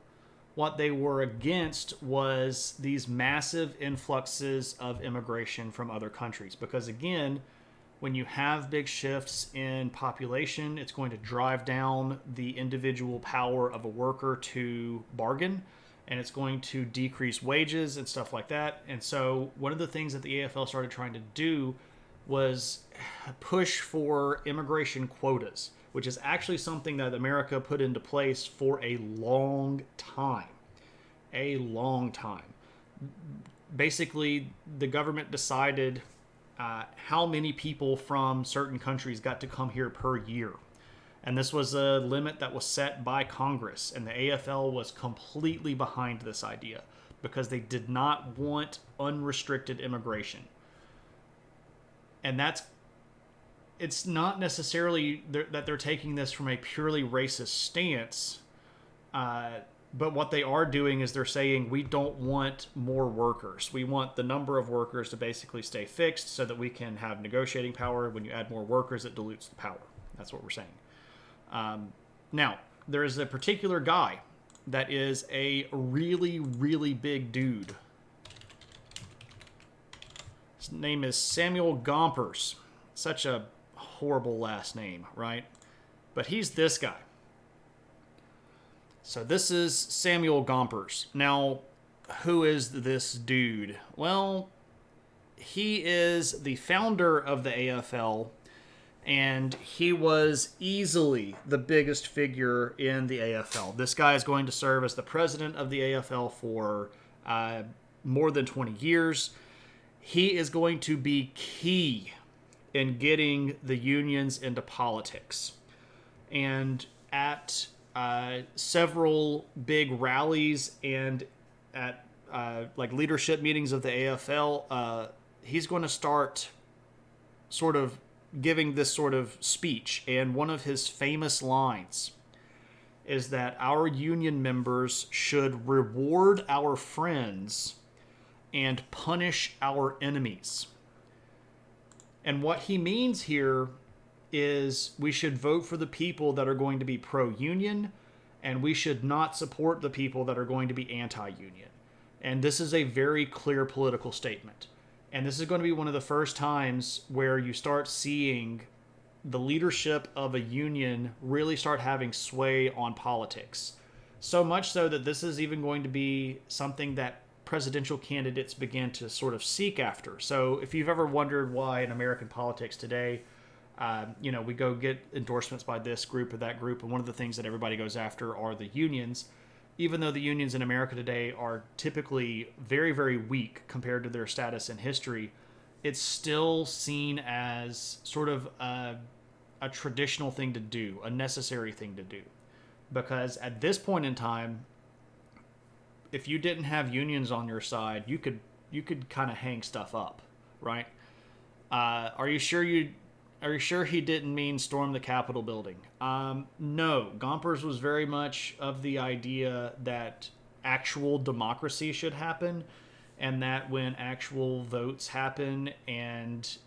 A: What they were against was these massive influxes of immigration from other countries. Because again, when you have big shifts in population, it's going to drive down the individual power of a worker to bargain. and it's going to decrease wages and stuff like that. And so one of the things that the AFL started trying to do was push for immigration quotas, which is actually something that America put into place for a long time. A long time. Basically, the government decided how many people from certain countries got to come here per year. And this was a limit that was set by Congress, and the AFL was completely behind this idea because they did not want unrestricted immigration. And it's not necessarily that they're taking this from a purely racist stance, but what they are doing is they're saying we don't want more workers. We want the number of workers to basically stay fixed so that we can have negotiating power. When you add more workers, it dilutes the power. That's what we're saying. Now, there is a particular guy that is a really, really big dude. His name is Samuel Gompers. Such a horrible last name, right? But he's this guy. So this is Samuel Gompers. Now, who is this dude? Well, he is the founder of the AFL, and he was easily the biggest figure in the AFL. This guy is going to serve as the president of the AFL for more than 20 years. He is going to be key in getting the unions into politics. And at several big rallies and at like leadership meetings of the AFL, he's going to start sort of giving this sort of speech. And one of his famous lines is that our union members should reward our friends and punish our enemies. And what he means here is we should vote for the people that are going to be pro-union, and we should not support the people that are going to be anti-union. And this is a very clear political statement. And this is going to be one of the first times where you start seeing the leadership of a union really start having sway on politics. So much so that this is even going to be something that presidential candidates begin to sort of seek after. So if you've ever wondered why in American politics today, we go get endorsements by this group or that group, and one of the things that everybody goes after are the unions. Even though the unions in America today are typically very, very weak compared to their status in history, it's still seen as sort of a traditional thing to do, a necessary thing to do. Because at this point in time, if you didn't have unions on your side, you could kind of hang stuff up, right? Are you sure he didn't mean storm the Capitol building? No. Gompers was very much of the idea that actual democracy should happen, and that when actual votes happen and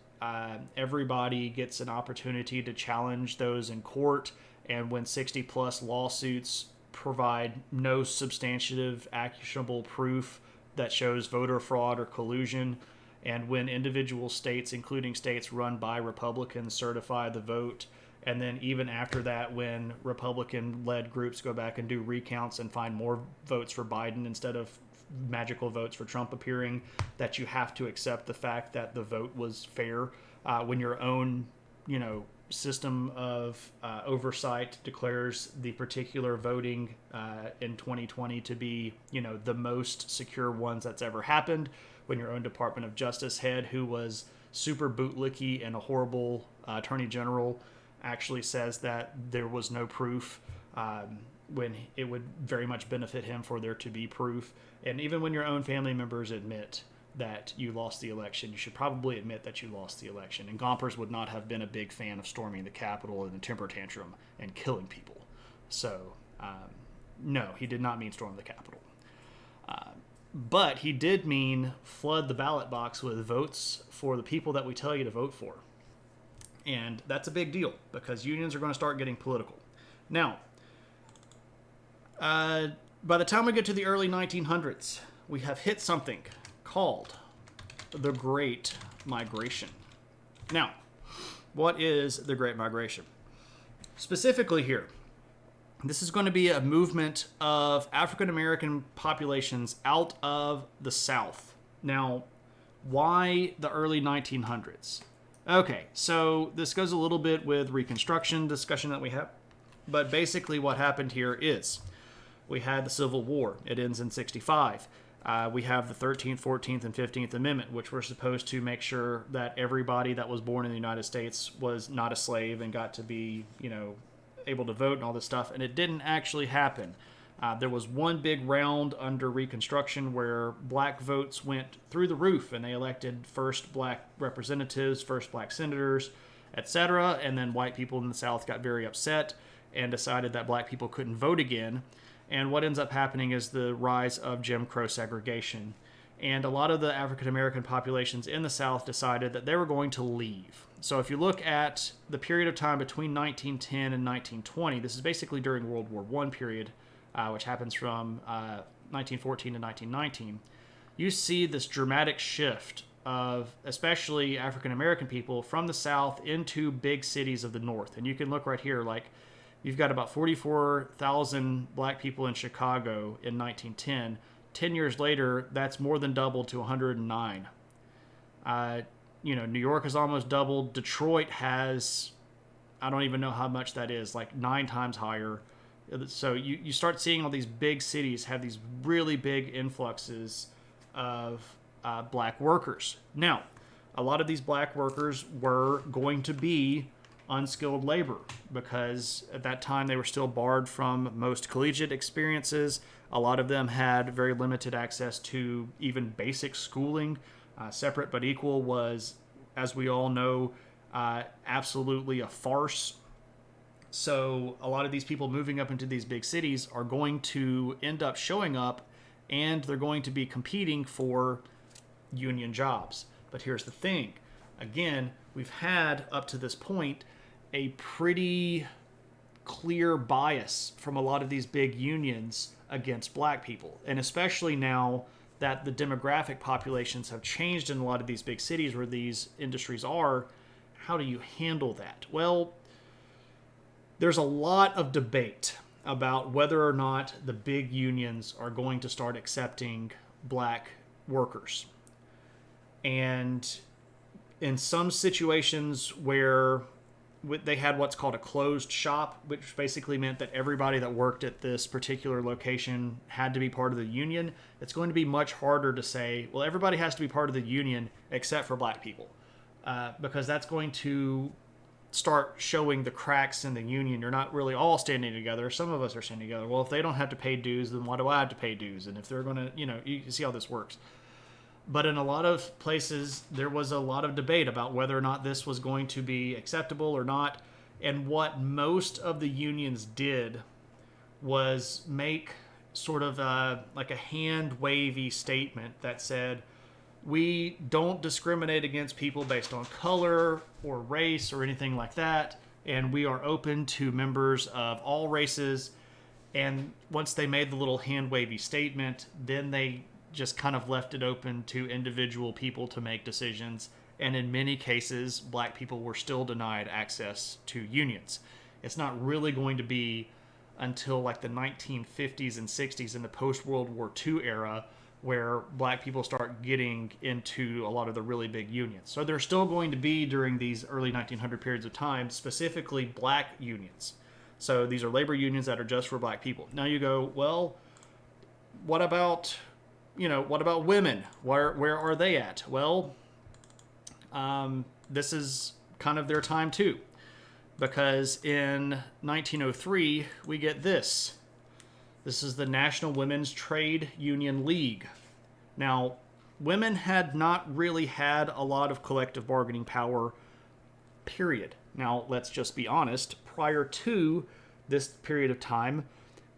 A: everybody gets an opportunity to challenge those in court, and when 60-plus lawsuits provide no substantive, actionable proof that shows voter fraud or collusion, and when individual states, including states run by Republicans, certify the vote, and then even after that, when Republican-led groups go back and do recounts and find more votes for Biden instead of magical votes for Trump appearing, that you have to accept the fact that the vote was fair, when your own, system of oversight declares the particular voting in 2020 to be, the most secure ones that's ever happened, when your own Department of Justice head, who was super bootlicky and a horrible attorney general, actually says that there was no proof, when it would very much benefit him for there to be proof. And even when your own family members admit that you lost the election, you should probably admit that you lost the election. And Gompers would not have been a big fan of storming the Capitol in a temper tantrum and killing people. So, no, he did not mean storm the Capitol. But he did mean flood the ballot box with votes for the people that we tell you to vote for. And that's a big deal because unions are going to start getting political. Now, by the time we get to the early 1900s, we have hit something called the Great Migration. Now, what is the Great Migration? Specifically here, This is going to be a movement of African American populations out of the South. Now, why the early 1900s? Okay, so this goes a little bit with Reconstruction discussion that we have. But basically, what happened here is we had the Civil War. It ends in 65. We have the 13th, 14th, and 15th Amendment, which were supposed to make sure that everybody that was born in the United States was not a slave and got to be, able to vote and all this stuff. And it didn't actually happen. There was one big round under Reconstruction where black votes went through the roof, and they elected first black representatives, first black senators, etc. And then white people in the South got very upset and decided that black people couldn't vote again. And what ends up happening is the rise of Jim Crow segregation. And a lot of the African American populations in the South decided that they were going to leave. So if you look at the period of time between 1910 and 1920, this is basically during World War I period, which happens from 1914 to 1919, you see this dramatic shift of especially African American people from the South into big cities of the North. And you can look right here, like you've got about 44,000 black people in Chicago in 1910. 10 years later, that's more than doubled to 109. New York has almost doubled. Detroit has, I don't even know how much that is, like 9 times higher. So you start seeing all these big cities have these really big influxes of black workers. Now, a lot of these black workers were going to be unskilled labor because at that time they were still barred from most collegiate experiences. A lot of them had very limited access to even basic schooling. Separate but equal was, as we all know, absolutely a farce. So a lot of these people moving up into these big cities are going to end up showing up, and they're going to be competing for union jobs. But here's the thing. Again, we've had up to this point a pretty clear bias from a lot of these big unions against black people. And especially now that the demographic populations have changed in a lot of these big cities where these industries are, how do you handle that? Well, there's a lot of debate about whether or not the big unions are going to start accepting black workers. And in some situations where they had what's called a closed shop, which basically meant that everybody that worked at this particular location had to be part of the union, it's going to be much harder to say, well, everybody has to be part of the union except for black people. Because that's going to start showing the cracks in the union. You're not really all standing together. Some of us are standing together. Well, if they don't have to pay dues, then why do I have to pay dues? And if they're going to, you see how this works. But in a lot of places, there was a lot of debate about whether or not this was going to be acceptable or not. And what most of the unions did was make sort of like a hand-wavy statement that said, we don't discriminate against people based on color or race or anything like that. And we are open to members of all races. And once they made the little hand-wavy statement, then they just kind of left it open to individual people to make decisions. And in many cases, black people were still denied access to unions. It's not really going to be until like the 1950s and 60s in the post-World War II era where black people start getting into a lot of the really big unions. So there's still going to be, during these early 1900 periods of time, specifically black unions. So these are labor unions that are just for black people. Now you go, well, what about women? Where are they at? Well, this is kind of their time too. Because in 1903, we get this. This is the National Women's Trade Union League. Now, women had not really had a lot of collective bargaining power, period. Now, let's just be honest. Prior to this period of time,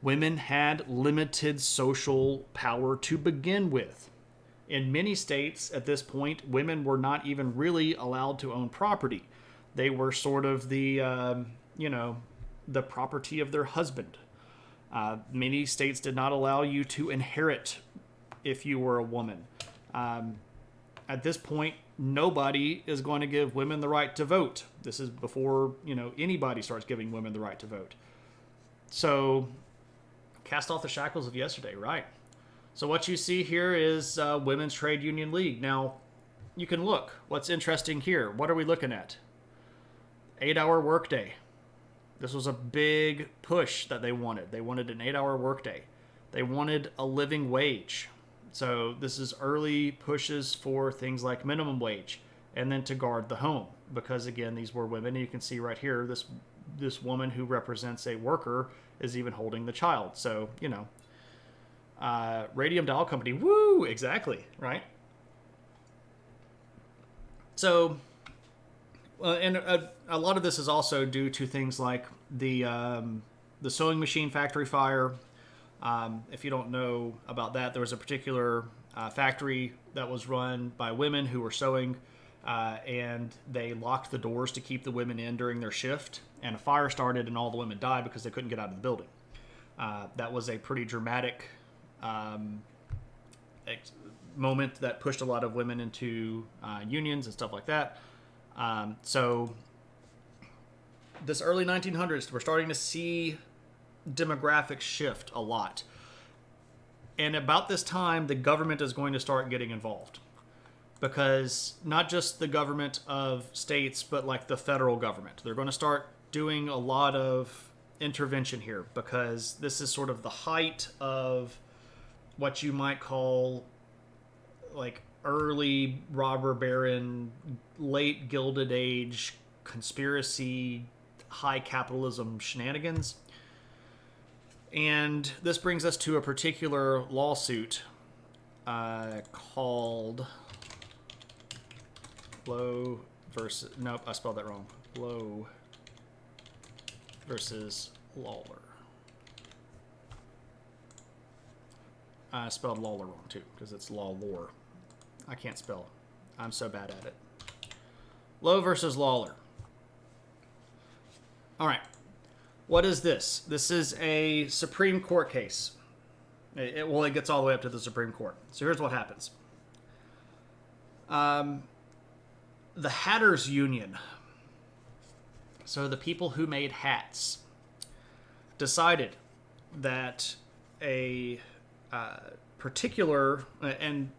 A: women had limited social power to begin with. In many states at this point, women were not even really allowed to own property. They were sort of the property of their husband. Many states did not allow you to inherit if you were a woman. At this point, nobody is going to give women the right to vote. This is before, anybody starts giving women the right to vote. So cast off the shackles of yesterday, right? So what you see here is Women's Trade Union League. Now, you can look. What's interesting here? What are we looking at? 8-hour workday. This was a big push that they wanted. They wanted an 8-hour workday. They wanted a living wage. So this is early pushes for things like minimum wage, and then to guard the home, because again, these were women. And you can see right here, this woman who represents a worker is even holding the child. So, you know, Radium Doll Company, woo, exactly, right? So, and a lot of this is also due to things like the sewing machine factory fire. If you don't know about that, there was a particular factory that was run by women who were sewing, and they locked the doors to keep the women in during their shift, and a fire started and all the women died because they couldn't get out of the building. That was a pretty dramatic moment that pushed a lot of women into unions and stuff like that. So this early 1900s, we're starting to see demographics shift a lot. And about this time, the government is going to start getting involved. Because not just the government of states, but like the federal government. They're going to start doing a lot of intervention here, because this is sort of the height of what you might call like early robber baron, late Gilded Age conspiracy, high capitalism shenanigans. And this brings us to a particular lawsuit called Lowe versus... Nope, I spelled that wrong. Lowe versus Lawler. I spelled Lawler wrong, too, because it's Lawlor. I can't spell. I'm so bad at it. Lowe versus Lawler. All right. What is this? This is a Supreme Court case. It gets all the way up to the Supreme Court. So here's what happens. The Hatters Union, so the people who made hats, decided that a particular, and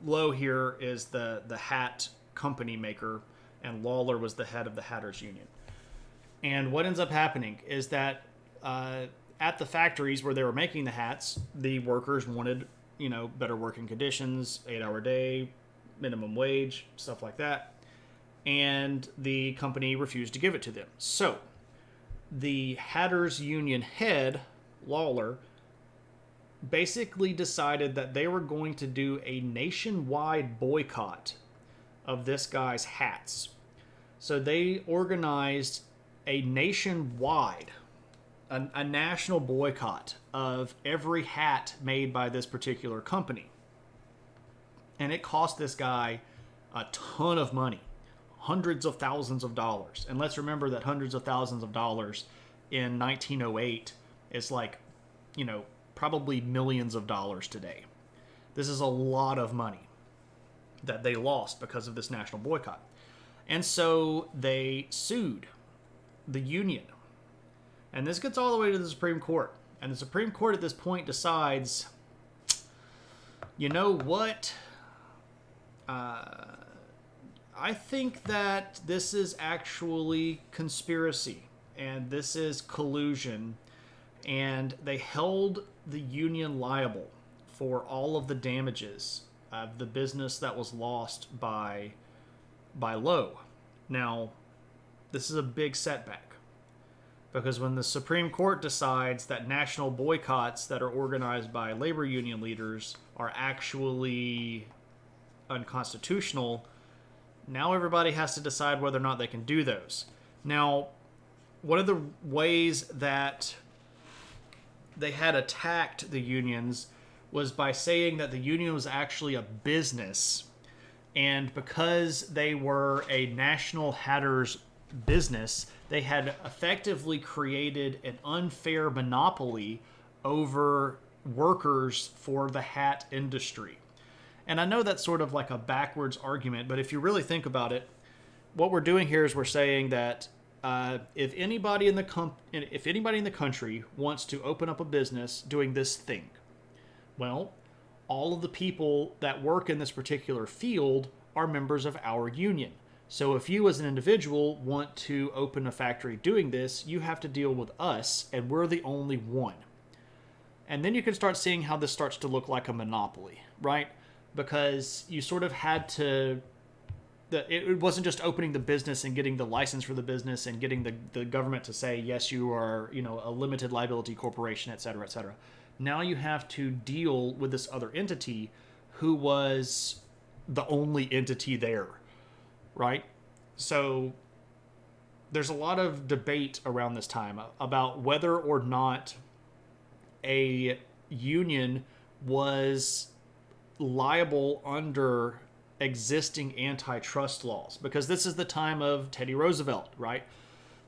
A: Lowe here is the hat company maker, and Lawler was the head of the Hatters Union. And what ends up happening is that at the factories where they were making the hats, the workers wanted, better working conditions, 8-hour day, minimum wage, stuff like that. And the company refused to give it to them. So the Hatters Union head, Lawler, basically decided that they were going to do a nationwide boycott of this guy's hats. So they organized a nationwide, a national boycott of every hat made by this particular company. And it cost this guy a ton of money, hundreds of thousands of dollars. And let's remember that hundreds of thousands of dollars in 1908 is like, probably millions of dollars today. This is a lot of money that they lost because of this national boycott. And so they sued the union. And this gets all the way to the Supreme Court. And the Supreme Court at this point decides, you know what? I think that this is actually conspiracy, and this is collusion, and they held the union liable for all of the damages of the business that was lost by Lowe. Now, this is a big setback, because when the Supreme Court decides that national boycotts that are organized by labor union leaders are actually unconstitutional, now everybody has to decide whether or not they can do those. Now, one of the ways that they had attacked the unions was by saying that the union was actually a business, and because they were a national hatters business, they had effectively created an unfair monopoly over workers for the hat industry. And I know that's sort of like a backwards argument, but if you really think about it, what we're doing here is we're saying that if anybody in the country wants to open up a business doing this thing, well, all of the people that work in this particular field are members of our union. So if you as an individual want to open a factory doing this, you have to deal with us, and we're the only one. And then you can start seeing how this starts to look like a monopoly, right? Because you sort of had to... It wasn't just opening the business and getting the license for the business and getting the government to say, yes, you are, a limited liability corporation, et cetera, et cetera. Now you have to deal with this other entity who was the only entity there, right? So there's a lot of debate around this time about whether or not a union was liable under existing antitrust laws, because this is the time of Teddy Roosevelt, right?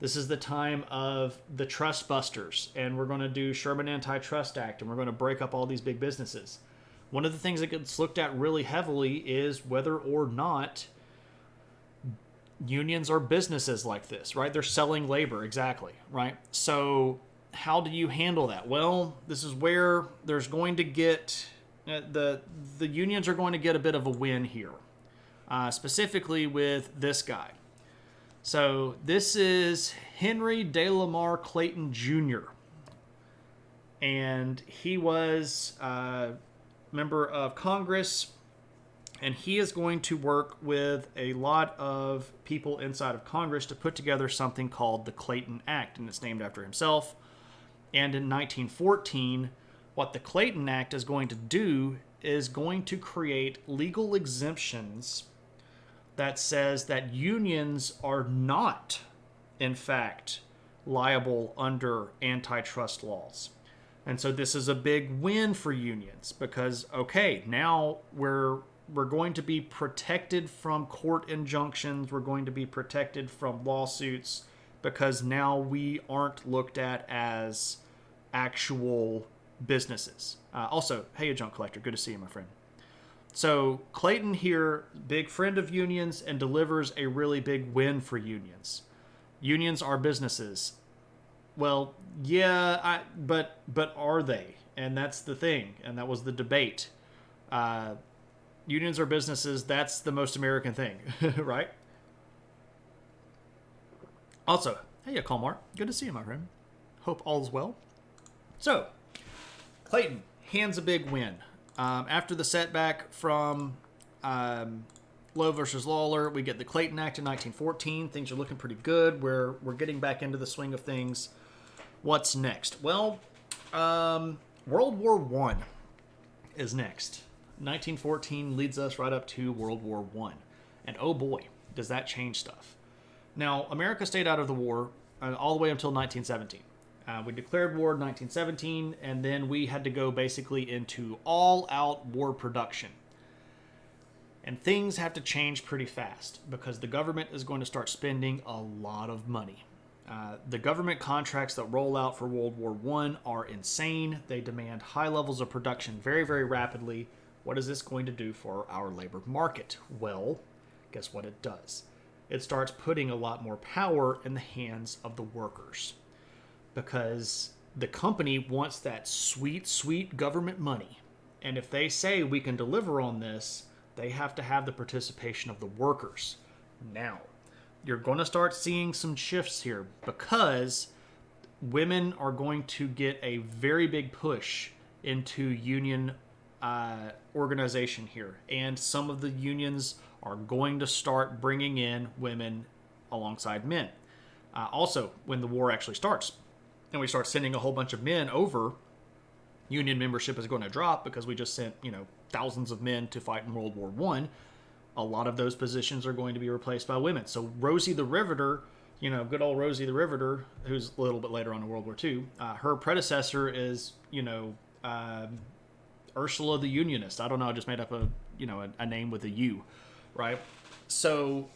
A: This is the time of the trust busters, and we're going to do Sherman Antitrust Act, and we're going to break up all these big businesses. One of the things that gets looked at really heavily is whether or not unions are businesses like this, right? They're selling labor, exactly, right? So how do you handle that? Well, this is where there's going to get... The unions are going to get a bit of a win here, specifically with this guy. So this is Henry De Lamar Clayton Jr. And he was a member of Congress, and he is going to work with a lot of people inside of Congress to put together something called the Clayton Act, and it's named after himself. And in 1914, what the Clayton Act is going to do is going to create legal exemptions that says that unions are not, in fact, liable under antitrust laws. And so this is a big win for unions because, okay, now we're going to be protected from court injunctions. We're going to be protected from lawsuits because now we aren't looked at as actual businesses. Also, hey, a junk collector. Good to see you, my friend. So Clayton here, big friend of unions, and delivers a really big win for unions. Unions are businesses. Well, yeah, but are they? And that's the thing, and that was the debate. Unions are businesses. That's the most American thing, right? Also, hey, Colmar. Good to see you, my friend. Hope all's well. So, Clayton hands a big win. After the setback from Lowe versus Lawler, we get the Clayton Act in 1914. Things are looking pretty good. We're getting back into the swing of things. What's next? Well, World War I is next. 1914 leads us right up to World War I. And oh boy, does that change stuff. Now, America stayed out of the war all the way until 1917. We declared war in 1917, and then we had to go basically into all-out war production. And things have to change pretty fast because the government is going to start spending a lot of money. The government contracts that roll out for World War I are insane. They demand high levels of production very, very rapidly. What is this going to do for our labor market? Well, guess what it does? It starts putting a lot more power in the hands of the workers. Because the company wants that sweet, sweet government money. And if they say we can deliver on this, they have to have the participation of the workers. Now, you're going to start seeing some shifts here because women are going to get a very big push into union organization here. And some of the unions are going to start bringing in women alongside men. Also, when the war actually starts, and we start sending a whole bunch of men over, union membership is going to drop because we just sent, thousands of men to fight in World War I. A lot of those positions are going to be replaced by women. So Rosie the Riveter, good old Rosie the Riveter, who's a little bit later on in World War II, her predecessor is, Ursula the Unionist. I don't know, I just made up a name with a U, right? So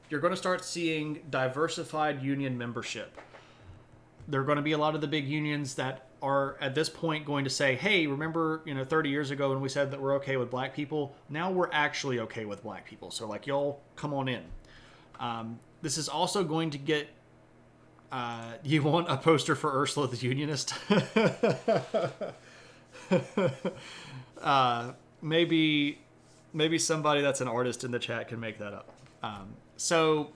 A: you're going to start seeing diversified union membership. There are going to be a lot of the big unions that are at this point going to say, hey, remember, 30 years ago when we said that we're okay with black people? Now we're actually okay with black people. So y'all come on in. This is also going to get You want a poster for Ursula the Unionist? Maybe somebody that's an artist in the chat can make that up. So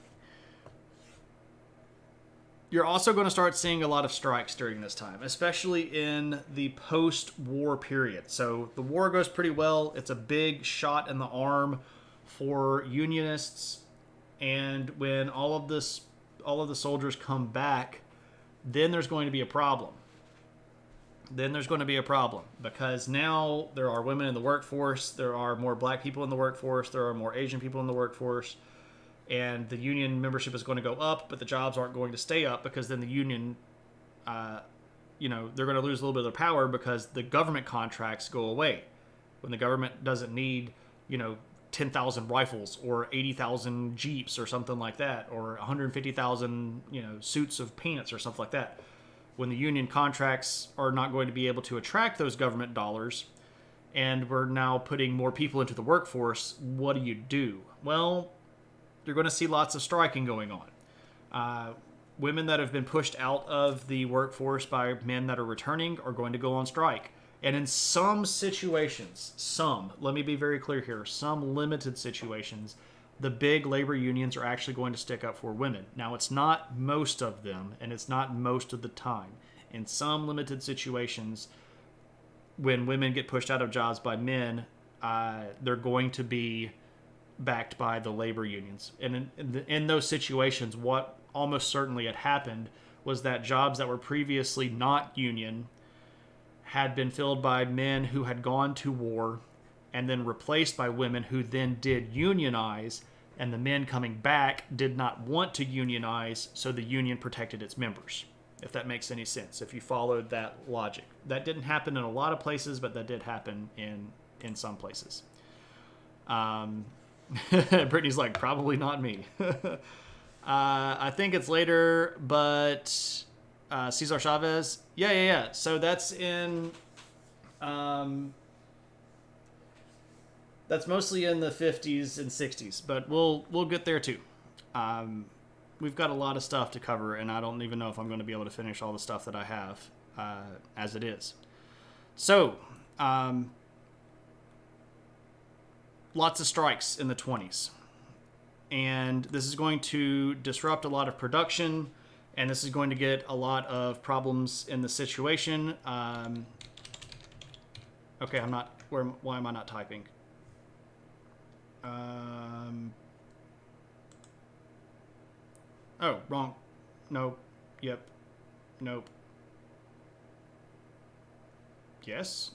A: you're also going to start seeing a lot of strikes during this time, especially in the post-war period. So the war goes pretty well. It's a big shot in the arm for Unionists, and when all of the soldiers come back, then there's going to be a problem. Because now there are women in the workforce, there are more black people in the workforce, there are more Asian people in the workforce, and the union membership is going to go up, but the jobs aren't going to stay up, because then the union, they're going to lose a little bit of their power because the government contracts go away. When the government doesn't need, 10,000 rifles or 80,000 Jeeps or something like that, or 150,000, suits of pants or something like that. When the union contracts are not going to be able to attract those government dollars, and we're now putting more people into the workforce, what do? Well, you're going to see lots of striking going on. Women that have been pushed out of the workforce by men that are returning are going to go on strike. And in some situations, let me be very clear here, some limited situations, the big labor unions are actually going to stick up for women. Now, it's not most of them, and it's not most of the time. In some limited situations, when women get pushed out of jobs by men, they're going to be backed by the labor unions. And in those situations, what almost certainly had happened was that jobs that were previously not union had been filled by men who had gone to war, and then replaced by women who then did unionize, and the men coming back did not want to unionize, so the union protected its members, if that makes any sense, if you followed that logic. That didn't happen in a lot of places, but that did happen in some places. Brittany's like, probably not me. I think it's later, but Cesar Chavez. Yeah. So that's in... that's mostly in the 50s and 60s, but we'll get there too. We've got a lot of stuff to cover, and I don't even know if I'm going to be able to finish all the stuff that I have as it is. So, lots of strikes in the 20s. And this is going to disrupt a lot of production, and this is going to get a lot of problems in the situation. Okay, why am I not typing? Oh, wrong. Nope. Yep. Nope. Yes.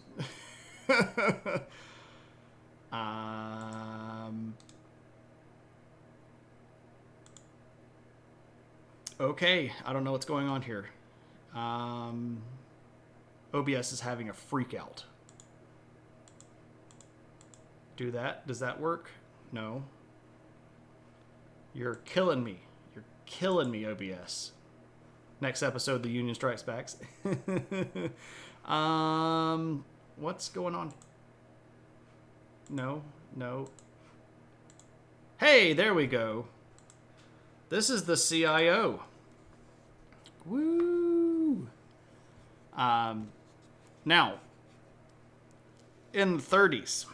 A: Okay, I don't know what's going on here. OBS is having a freak out. Do that? Does that work? No. You're killing me. You're killing me, OBS. Next episode, the Union Strikes Back. What's going on? No. Hey, there we go. This is the CIO. Woo! Now, in the 30s,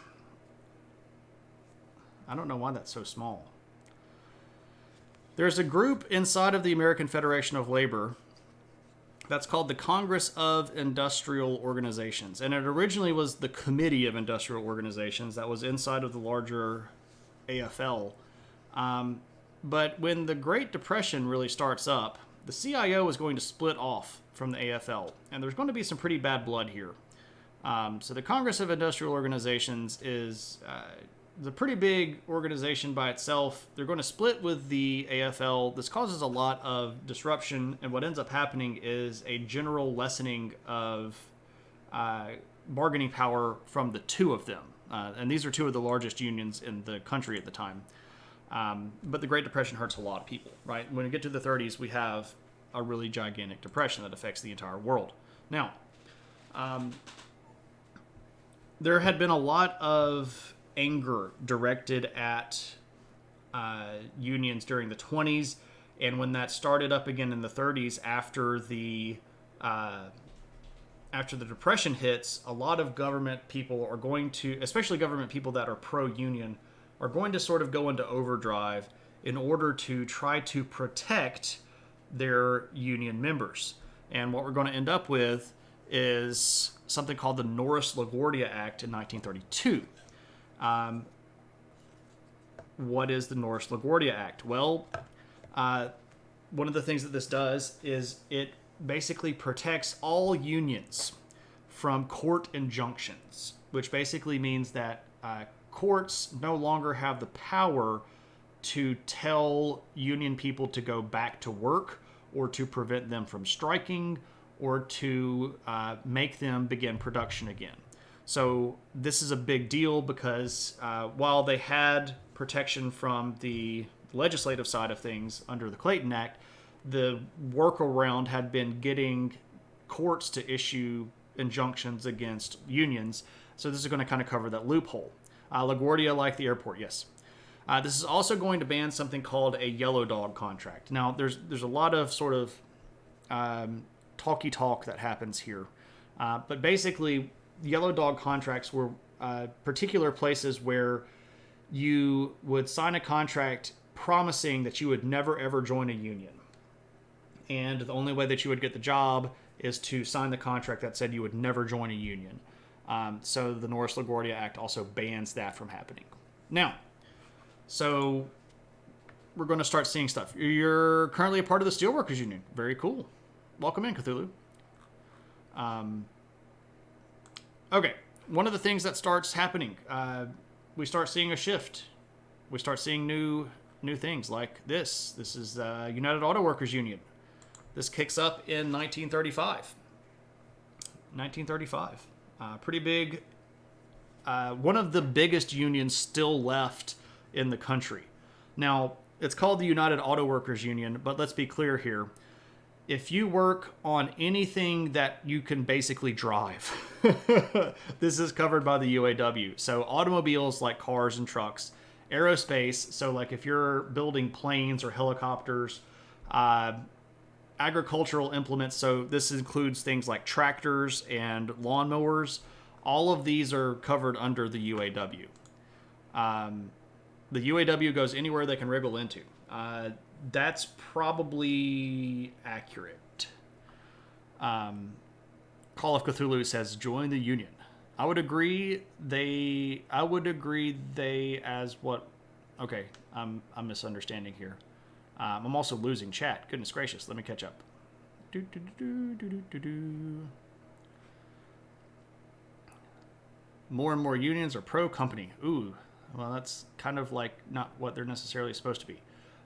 A: I don't know why that's so small. There's a group inside of the American Federation of Labor that's called the Congress of Industrial Organizations. And it originally was the Committee of Industrial Organizations that was inside of the larger AFL. But when the Great Depression really starts up, the CIO is going to split off from the AFL. And there's going to be some pretty bad blood here. So the Congress of Industrial Organizations is a pretty big organization by itself. They're going to split with the AFL. This causes a lot of disruption, and what ends up happening is a general lessening of bargaining power from the two of them. And these are two of the largest unions in the country at the time. But the Great Depression hurts a lot of people, right? When we get to the 30s, we have a really gigantic depression that affects the entire world. Now, there had been a lot of anger directed at unions during the 20s, And when that started up again in the 30s after the Depression hits, a lot of government people are going to, especially government people that are pro-union, are going to sort of go into overdrive in order to try to protect their union members. And what we're going to end up with is something called the Norris-LaGuardia Act in 1932. What is the Norris-LaGuardia Act? Well, one of the things that this does is it basically protects all unions from court injunctions, which basically means that courts no longer have the power to tell union people to go back to work or to prevent them from striking or to make them begin production again. So this is a big deal because while they had protection from the legislative side of things under the Clayton Act, the workaround had been getting courts to issue injunctions against unions. So this is going to kind of cover that loophole. LaGuardia, like the airport, yes. This is also going to ban something called a yellow dog contract. Now, there's a lot of sort of talky talk that happens here. But basically, yellow dog contracts were particular places where you would sign a contract promising that you would never, ever join a union. And the only way that you would get the job is to sign the contract that said you would never join a union. So the Norris-LaGuardia Act also bans that from happening. Now, so we're going to start seeing stuff. You're currently a part of the Steelworkers Union. Very cool. Welcome in, Cthulhu. Okay, one of the things that starts happening, we start seeing a shift. We start seeing new things like this. This is the United Auto Workers Union. This kicks up in 1935. 1935. Pretty big. One of the biggest unions still left in the country. Now, it's called the United Auto Workers Union, but let's be clear here. If you work on anything that you can basically drive, this is covered by the UAW. So automobiles like cars and trucks, aerospace, so like if you're building planes or helicopters, agricultural implements, so this includes things like tractors and lawnmowers. All of these are covered under the UAW. The UAW goes anywhere they can wriggle into. That's probably accurate. Call of Cthulhu says, join the union. I would agree they as what? Okay, I'm misunderstanding here. I'm also losing chat. Goodness gracious, let me catch up. More and more unions are pro-company. Ooh, well, that's kind of like not what they're necessarily supposed to be.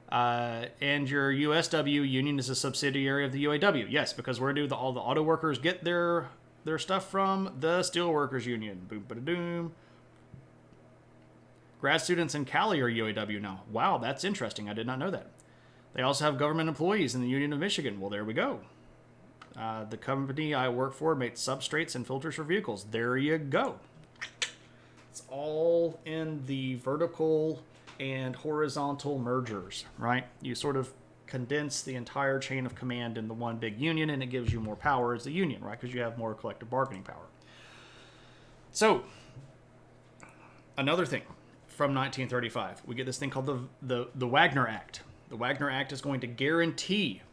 A: And your USW union is a subsidiary of the UAW. Yes, because where do all the auto workers get their stuff from? The Steelworkers Union. Boom, ba-da-doom. Grad students in Cali are UAW now. Wow, that's interesting. I did not know that. They also have government employees in the Union of Michigan. Well, there we go. The company I work for makes substrates and filters for vehicles. There you go. It's all in the vertical and horizontal mergers, right? You sort of condense the entire chain of command into one big union, and it gives you more power as a union, right? Because you have more collective bargaining power. So, another thing from 1935, we get this thing called the Wagner Act. The Wagner Act is going to guarantee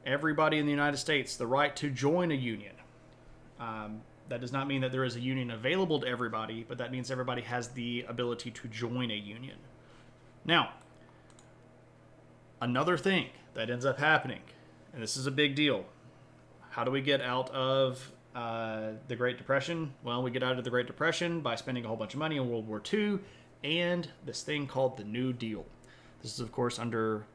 A: everybody in the United States the right to join a union. That does not mean that there is a union available to everybody, but that means everybody has the ability to join a union. Now, another thing that ends up happening, and this is a big deal. How do we get out of the Great Depression? Well, we get out of the Great Depression by spending a whole bunch of money on World War II and this thing called the New Deal. This is, of course, under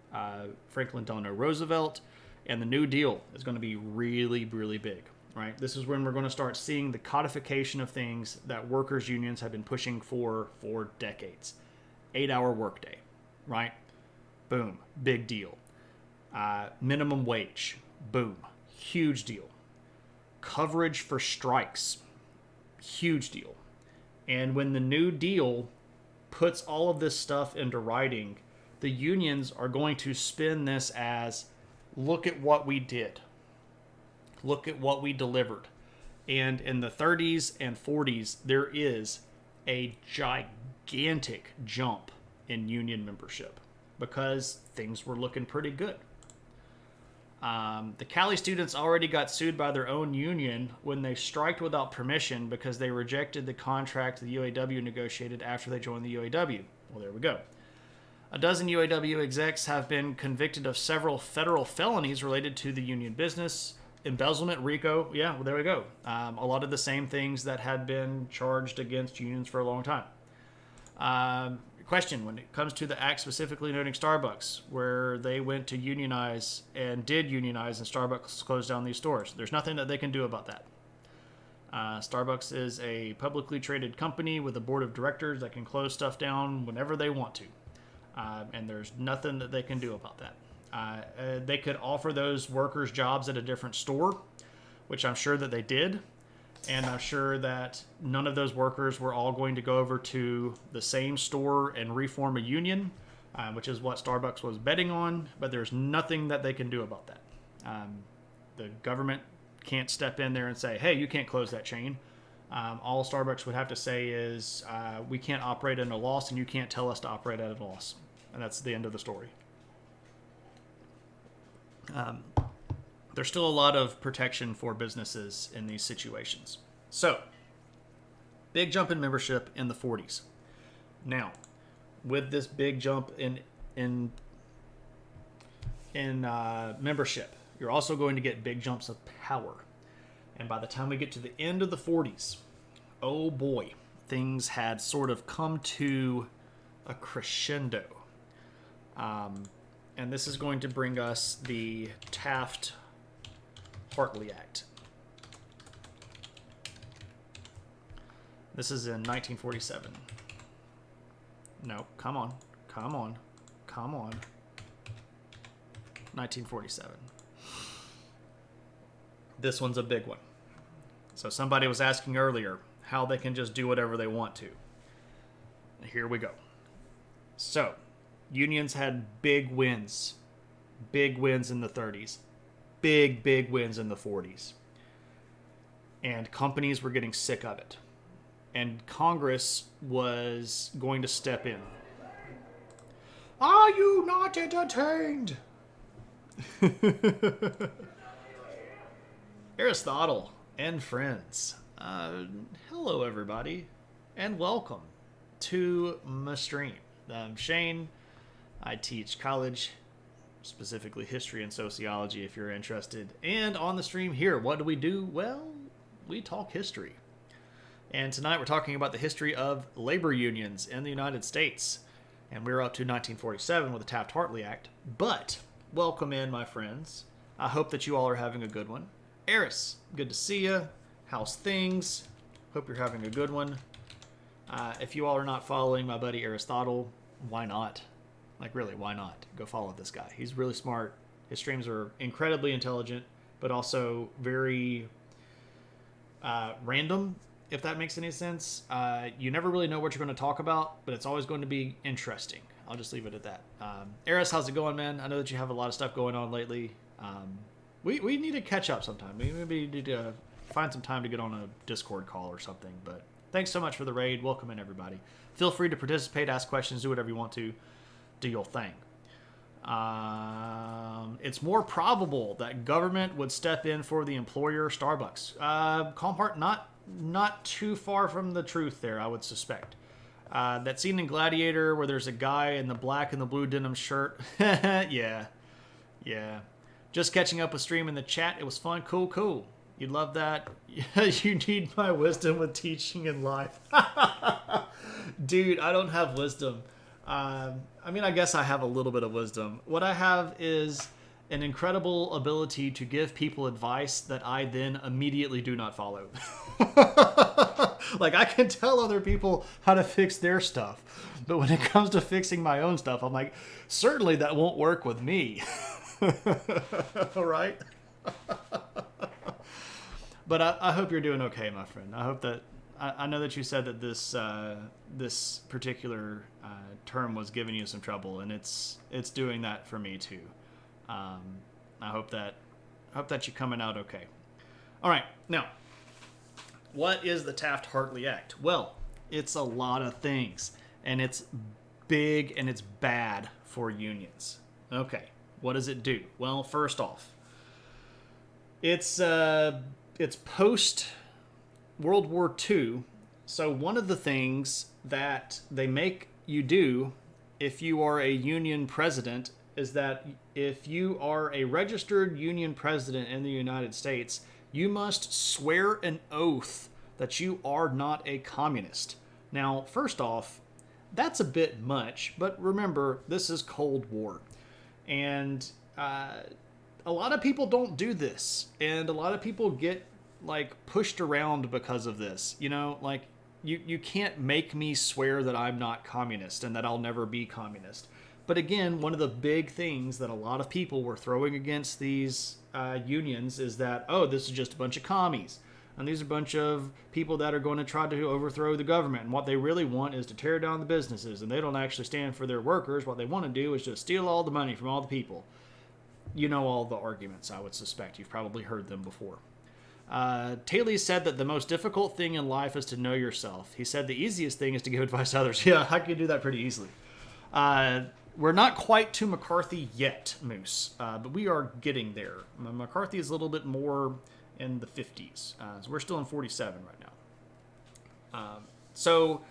A: Franklin Delano Roosevelt, and the New Deal is going to be really, really big, right? This is when we're going to start seeing the codification of things that workers' unions have been pushing for decades. 8-hour workday, right? Boom, big deal. Minimum wage, boom, huge deal. Coverage for strikes, huge deal. And when the New Deal puts all of this stuff into writing, the unions are going to spin this as, look at what we did. Look at what we delivered. And in the 30s and 40s, there is a gigantic jump in union membership because things were looking pretty good. The Cali students already got sued by their own union when they striked without permission because they rejected the contract the UAW negotiated after they joined the UAW. Well, there we go. A dozen UAW execs have been convicted of several federal felonies related to the union business. Embezzlement, RICO, yeah, well, there we go. A lot of the same things that had been charged against unions for a long time. Question, when it comes to the act specifically noting Starbucks, where they went to unionize and did unionize and Starbucks closed down these stores, there's nothing that they can do about that. Starbucks is a publicly traded company with a board of directors that can close stuff down whenever they want to. And there's nothing that they can do about that. They could offer those workers jobs at a different store, which I'm sure that they did. And I'm sure that none of those workers were all going to go over to the same store and reform a union, which is what Starbucks was betting on. But there's nothing that they can do about that. The government can't step in there and say, hey, you can't close that chain. All Starbucks would have to say is, we can't operate at a loss and you can't tell us to operate at a loss. And that's the end of the story. There's still a lot of protection for businesses in these situations. So, big jump in membership in the 40s. Now, with this big jump in membership, you're also going to get big jumps of power. And by the time we get to the end of the 40s, oh boy, things had sort of come to a crescendo. And this is going to bring us the Taft-Hartley Act. This is in 1947. No, come on. 1947. This one's a big one. So somebody was asking earlier how they can just do whatever they want to. Here we go. So, unions had big wins. Big wins in the 30s. Big wins in the 40s. And companies were getting sick of it. And Congress was going to step in. Are you not entertained? Aristotle and friends. Hello, everybody, and welcome to my stream. I'm Shane. I teach college, specifically history and sociology if you're interested. And on the stream here, what do? Well, we talk history. And tonight we're talking about the history of labor unions in the United States. And we're up to 1947 with the Taft-Hartley Act. But welcome in, my friends. I hope that you all are having a good one. Eris, good to see you. How's things? Hope you're having a good one. If you all are not following my buddy Aristotle, why not? Like, really, why not? Go follow this guy. He's really smart. His streams are incredibly intelligent, but also very random, if that makes any sense. You never really know what you're going to talk about, but it's always going to be interesting. I'll just leave it at that. Eris, how's it going, man? I know that you have a lot of stuff going on lately. We need to catch up sometime. We maybe need to find some time to get on a Discord call or something. But thanks so much for the raid. Welcome in, everybody. Feel free to participate, ask questions, do whatever you want to. Do your thing. It's more probable that government would step in for the employer, Starbucks. Calm heart, not too far from the truth there, I would suspect. That scene in Gladiator where there's a guy in the black and the blue denim shirt. Yeah. Just catching up with stream in the chat. It was fun. Cool. You'd love that. You need my wisdom with teaching in life. Dude, I don't have wisdom. I mean, I guess I have a little bit of wisdom. What I have is an incredible ability to give people advice that I then immediately do not follow. Like, I can tell other people how to fix their stuff, but when it comes to fixing my own stuff, I'm like, certainly that won't work with me. All right? But I hope you're doing okay, my friend. I hope I know that you said that this particular term was giving you some trouble, and it's doing that for me too. I hope that you're coming out okay. All right, now, what is the Taft-Hartley Act? Well, it's a lot of things, and it's big and it's bad for unions. Okay, what does it do? Well, first off, it's post World War II. So one of the things that they make you do if you are a union president is that if you are a registered union president in the United States, you must swear an oath that you are not a communist. Now, first off, that's a bit much, but remember, this is Cold War. And a lot of people don't do this, and a lot of people get like pushed around because of this. You know, like you can't make me swear that I'm not communist and that I'll never be communist. But again, one of the big things that a lot of people were throwing against these unions is that, oh, this is just a bunch of commies. And these are a bunch of people that are going to try to overthrow the government. And what they really want is to tear down the businesses. And they don't actually stand for their workers. What they want to do is just steal all the money from all the people. You know all the arguments, I would suspect. You've probably heard them before. Taylor said that the most difficult thing in life is to know yourself. He said the easiest thing is to give advice to others. Yeah, I can do that pretty easily. We're not quite to McCarthy yet, Moose, but we are getting there. McCarthy is a little bit more in the 50s. So we're still in 47 right now. So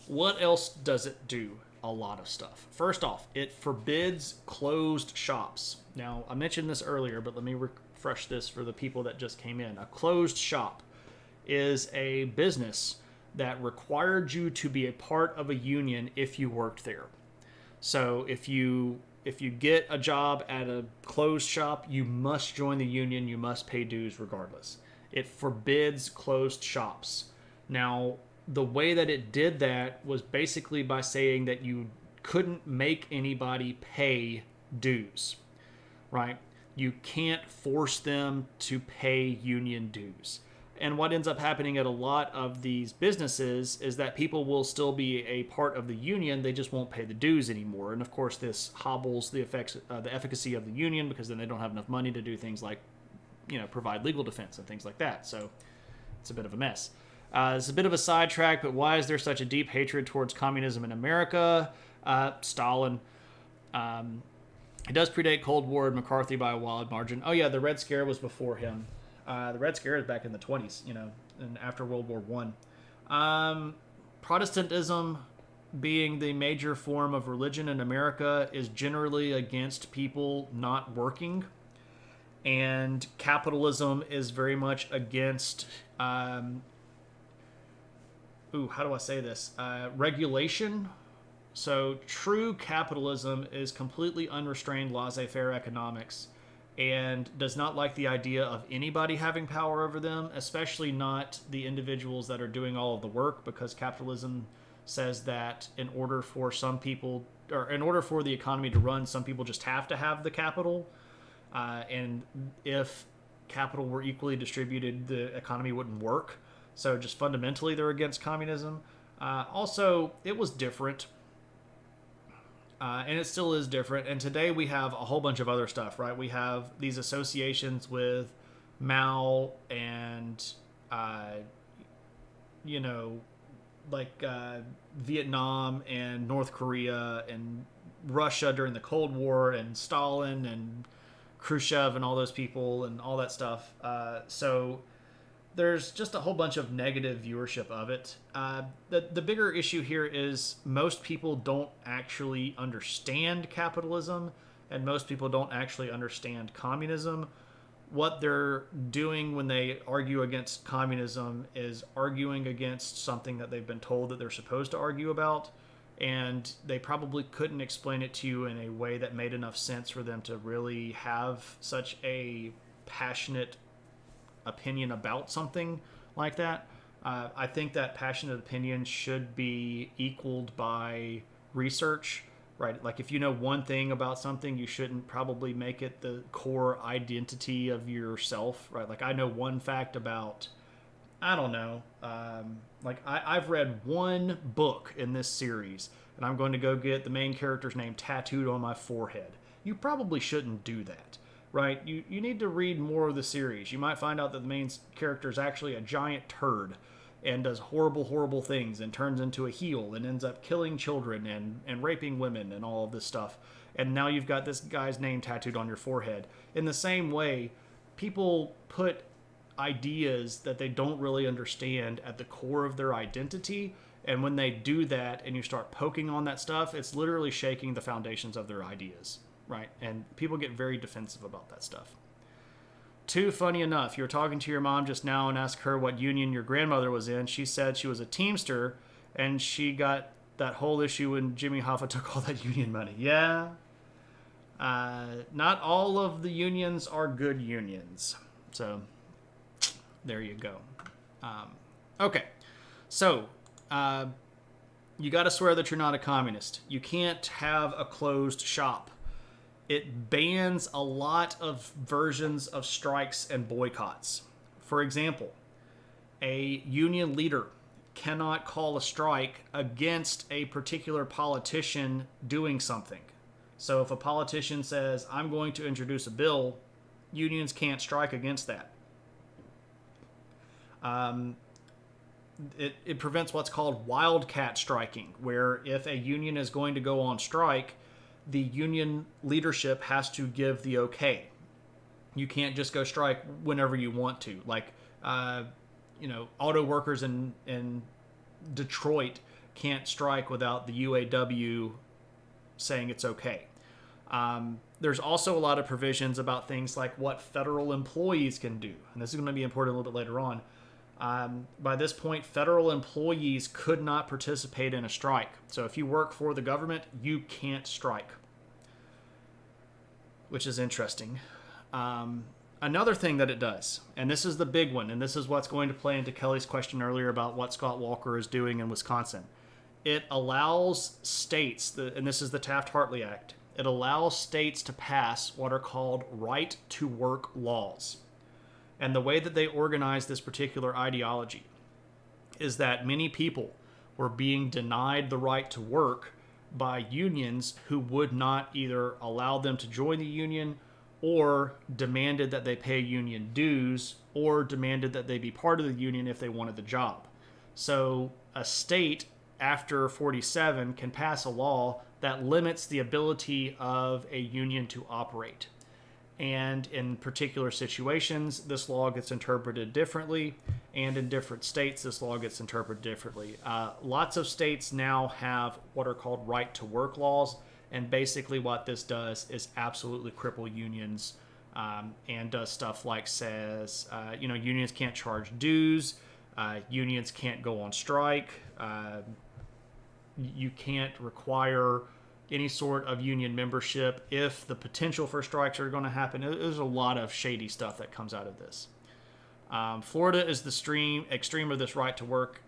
A: what else does it do? A lot of stuff. First off, it forbids closed shops. Now, I mentioned this earlier, but let me refresh this for the people that just came in. A closed shop is a business that required you to be a part of a union if you worked there. So if you get a job at a closed shop, you must join the union. You must pay dues regardless. It forbids closed shops. Now, the way that it did that was basically by saying that you couldn't make anybody pay dues, right? You can't force them to pay union dues. And what ends up happening at a lot of these businesses is that people will still be a part of the union, they just won't pay the dues anymore. And of course, this hobbles the efficacy of the union, because then they don't have enough money to do things like, provide legal defense and things like that. So it's a bit of a mess. It's a bit of a sidetrack, but why is there such a deep hatred towards communism in America? Stalin. It does predate Cold War and McCarthy by a wide margin. Oh yeah, the Red Scare was before him. The Red Scare is back in the 20s, and after World War I. Protestantism, being the major form of religion in America, is generally against people not working. And capitalism is very much against, how do I say this? Regulation. So true capitalism is completely unrestrained laissez-faire economics, and does not like the idea of anybody having power over them, especially not the individuals that are doing all of the work, because capitalism says that in order for the economy to run, some people just have to have the capital. And if capital were equally distributed, the economy wouldn't work. So just fundamentally, they're against communism. Also, it was different. And it still is different. And today we have a whole bunch of other stuff, right? We have these associations with Mao and, Vietnam and North Korea and Russia during the Cold War and Stalin and Khrushchev and all those people and all that stuff. So there's just a whole bunch of negative viewership of it. The bigger issue here is most people don't actually understand capitalism, and most people don't actually understand communism. What they're doing when they argue against communism is arguing against something that they've been told that they're supposed to argue about, and they probably couldn't explain it to you in a way that made enough sense for them to really have such a passionate opinion about something like that. I think that passionate opinion should be equaled by research, right? Like if you know one thing about something, you shouldn't probably make it the core identity of yourself, right? Like I know one fact about I don't know. I've read one book in this series, and I'm going to go get the main character's name tattooed on my forehead. You probably shouldn't do that, right? You need to read more of the series. You might find out that the main character is actually a giant turd and does horrible, horrible things and turns into a heel and ends up killing children and raping women and all of this stuff. And now you've got this guy's name tattooed on your forehead. In the same way, people put ideas that they don't really understand at the core of their identity, and when they do that and you start poking on that stuff, it's literally shaking the foundations of their ideas, right? And people get very defensive about that stuff. Too funny enough, you were talking to your mom just now and asked her what union your grandmother was in. She said she was a Teamster, and she got that whole issue when Jimmy Hoffa took all that union money. Yeah. Not all of the unions are good unions. So there you go. Okay. So you got to swear that you're not a communist. You can't have a closed shop. It bans a lot of versions of strikes and boycotts. For example, a union leader cannot call a strike against a particular politician doing something. So if a politician says, I'm going to introduce a bill, unions can't strike against that. It prevents what's called wildcat striking, where if a union is going to go on strike, the union leadership has to give the okay. You can't just go strike whenever you want to. Like, auto workers in Detroit can't strike without the UAW saying it's okay. There's also a lot of provisions about things like what federal employees can do. And this is going to be important a little bit later on. By this point, federal employees could not participate in a strike. So if you work for the government, you can't strike, which is interesting. Another thing that it does, and this is the big one, and this is what's going to play into Kelly's question earlier about what Scott Walker is doing in Wisconsin. It allows states, and this is the Taft-Hartley Act, it allows states to pass what are called right-to-work laws. And the way that they organize this particular ideology is that many people were being denied the right to work by unions who would not either allow them to join the union or demanded that they pay union dues or demanded that they be part of the union if they wanted the job. So a state after 47 can pass a law that limits the ability of a union to operate. And in particular situations, this law gets interpreted differently, and in different states, this law gets interpreted differently. Lots of states now have what are called right-to-work laws, and basically what this does is absolutely cripple unions, and does stuff like says, unions can't charge dues, unions can't go on strike, you can't require any sort of union membership if the potential for strikes are going to happen. There's a lot of shady stuff that comes out of this. Florida is the extreme of this right to work.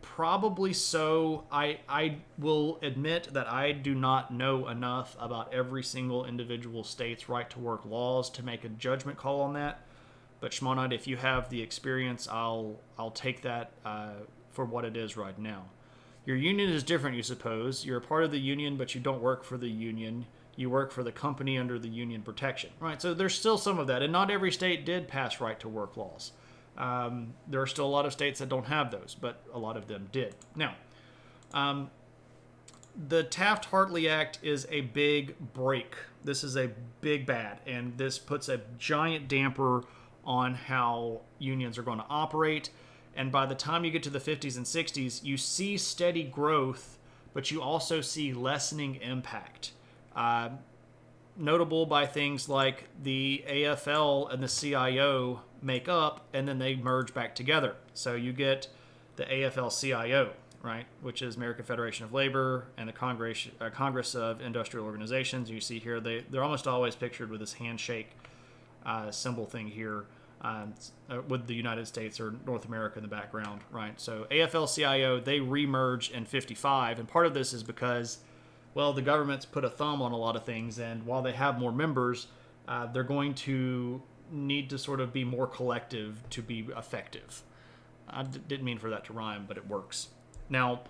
A: Probably so. I will admit that I do not know enough about every single individual state's right to work laws to make a judgment call on that. But Shmonite, if you have the experience, I'll take that for what it is right now. Your union is different, you suppose. You're a part of the union, but you don't work for the union. You work for the company under the union protection. Right, so there's still some of that. And not every state did pass right-to-work laws. There are still a lot of states that don't have those, but a lot of them did. Now, the Taft-Hartley Act is a big break. This is a big bad, and this puts a giant damper on how unions are going to operate. And by the time you get to the 50s and 60s, you see steady growth, but you also see lessening impact. Notable by things like the AFL and the CIO make up, and then they merge back together. So you get the AFL-CIO, right, which is American Federation of Labor and the Congress of Industrial Organizations. You see here, they're almost always pictured with this handshake symbol thing here. With the United States or North America in the background, right? So AFL-CIO, they remerge in 55, and part of this is because, well, the government's put a thumb on a lot of things, and while they have more members, they're going to need to sort of be more collective to be effective. didn't mean for that to rhyme, but it works. Now,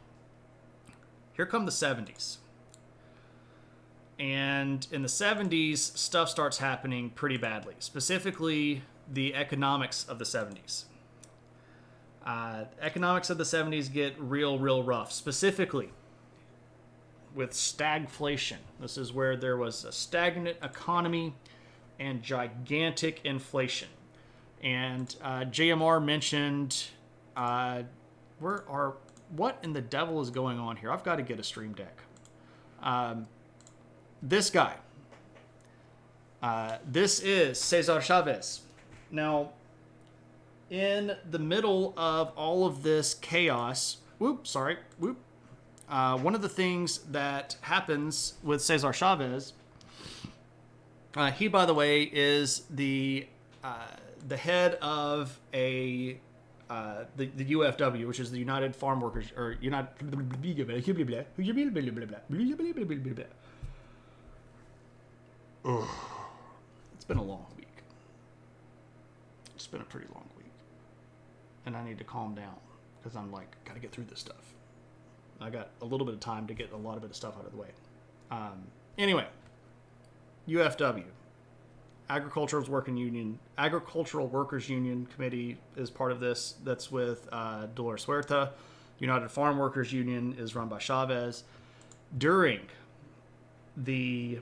A: here come the 70s. And in the 70s, stuff starts happening pretty badly. Specifically, the economics of the 70s. Economics of the 70s get real rough. Specifically, with stagflation. This is where there was a stagnant economy and gigantic inflation. And JMR mentioned, what in the devil is going on here? I've got to get a stream deck. This guy. This is Cesar Chavez. Now, in the middle of all of this chaos, one of the things that happens with Cesar Chavez, he, by the way, is the head of the UFW, which is the United Farm Workers, or United. It's been a long week. It's been a pretty long week, and I need to calm down because I'm like, gotta get through this stuff. I got a little bit of time to get a lot of stuff out of the way. Anyway, UFW, Agricultural Workers Union Committee is part of this. That's with Dolores Huerta. United Farm Workers Union is run by Chavez. During the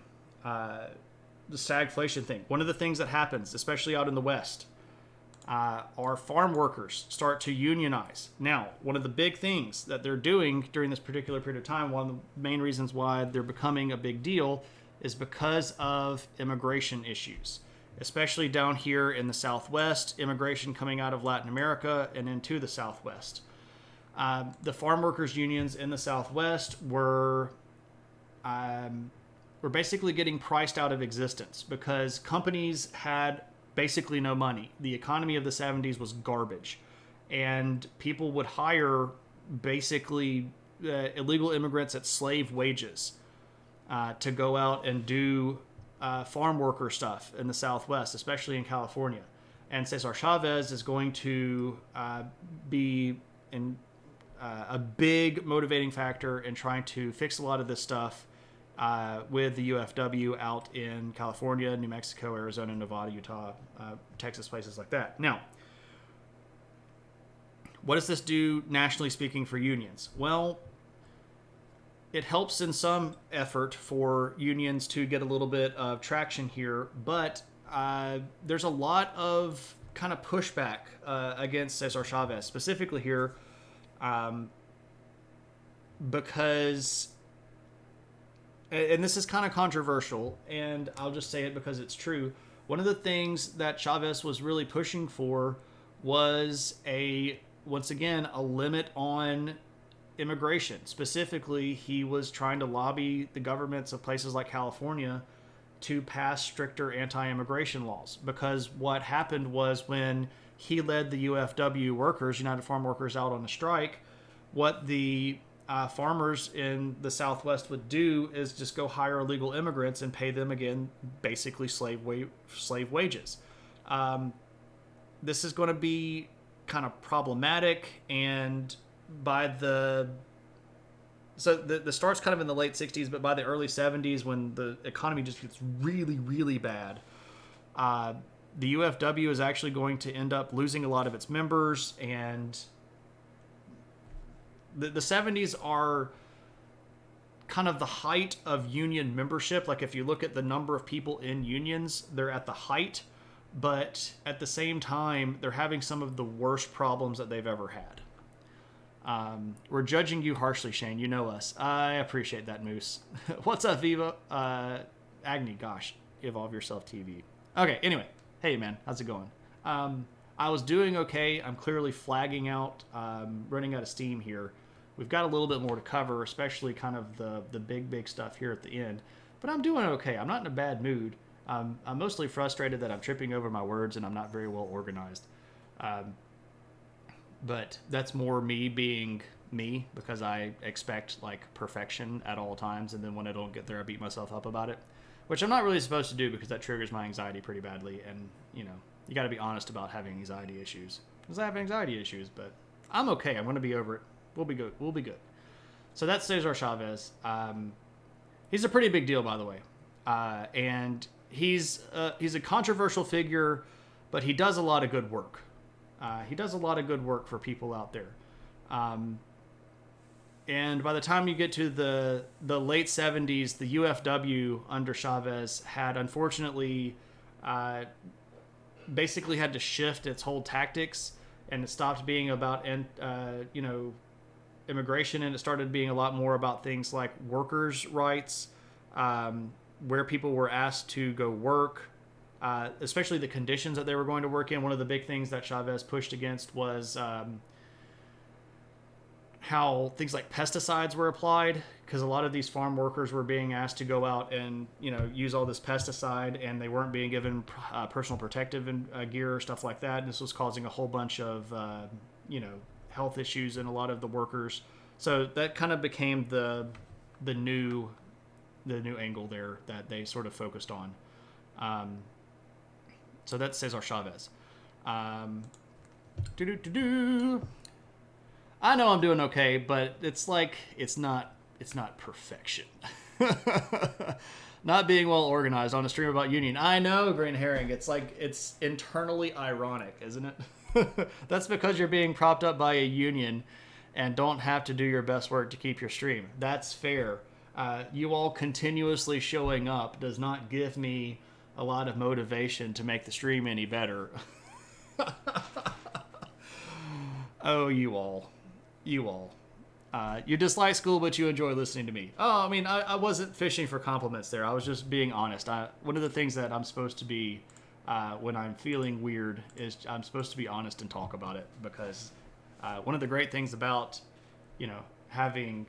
A: stagflation thing, one of the things that happens, especially out in the West, our farm workers start to unionize. Now, one of the big things that they're doing during this particular period of time, one of the main reasons why they're becoming a big deal, is because of immigration issues, especially down here in the Southwest, immigration coming out of Latin America and into the Southwest. The farm workers unions in the Southwest were basically getting priced out of existence because companies had basically no money. The economy of the 70s was garbage, and people would hire basically illegal immigrants at slave wages to go out and do farm worker stuff in the Southwest, especially in California. And Cesar Chavez is going to be a big motivating factor in trying to fix a lot of this stuff with the UFW out in California, New Mexico, Arizona, Nevada, Utah, Texas, places like that. Now, what does this do nationally speaking for unions? Well, it helps in some effort for unions to get a little bit of traction here, but there's a lot of kind of pushback against Cesar Chavez, specifically here, because, and this is kind of controversial, and I'll just say it because it's true. One of the things that Chavez was really pushing for was once again, a limit on immigration. Specifically, he was trying to lobby the governments of places like California to pass stricter anti-immigration laws, because what happened was when he led the UFW workers, United Farm Workers, out on a strike, what the farmers in the Southwest would do is just go hire illegal immigrants and pay them, again, basically slave wages. This is going to be kind of problematic, and by the start's kind of in the late 60s, but by the early 70s, when the economy just gets really bad, the UFW is actually going to end up losing a lot of its members, and the 70s are kind of the height of union membership. Like, if you look at the number of people in unions, they're at the height, but at the same time, they're having some of the worst problems that they've ever had. We're judging you harshly, Shane. You know us. I appreciate that, Moose. What's up, Viva? Agni, gosh, Evolve Yourself TV. Okay, anyway. Hey, man, how's it going? I was doing okay. I'm clearly flagging out, running out of steam here. We've got a little bit more to cover, especially kind of the big stuff here at the end. But I'm doing okay. I'm not in a bad mood. I'm mostly frustrated that I'm tripping over my words and I'm not very well organized. But that's more me being me, because I expect like perfection at all times, and then when I don't get there, I beat myself up about it, which I'm not really supposed to do because that triggers my anxiety pretty badly. And you know, you got to be honest about having anxiety issues, because I have anxiety issues, but I'm okay. I'm going to be over it. We'll be good. We'll be good. So that's Cesar Chavez. He's a pretty big deal, by the way. And he's a controversial figure, but he does a lot of good work. He does a lot of good work for people out there. And by the time you get to the late 70s, the UFW under Chavez had unfortunately basically had to shift its whole tactics, and it stopped being about immigration, and it started being a lot more about things like workers' rights, where people were asked to go work, especially the conditions that they were going to work in. One of the big things that Chavez pushed against was how things like pesticides were applied, because a lot of these farm workers were being asked to go out and use all this pesticide, and they weren't being given personal protective gear or stuff like that. And this was causing a whole bunch of health issues in a lot of the workers. So that kind of became the new angle there that they sort of focused on. So that's Cesar Chavez. I know I'm doing okay, but it's like it's not perfection. Not being well organized on a stream about union. I know, Green Herring. It's like it's internally ironic, isn't it? That's because you're being propped up by a union and don't have to do your best work to keep your stream. That's fair. You all continuously showing up does not give me a lot of motivation to make the stream any better. Oh, you all. You dislike school, but you enjoy listening to me. Oh, I mean, I wasn't fishing for compliments there. I was just being honest. One of the things that I'm supposed to be when I'm feeling weird is I'm supposed to be honest and talk about it, because one of the great things about, having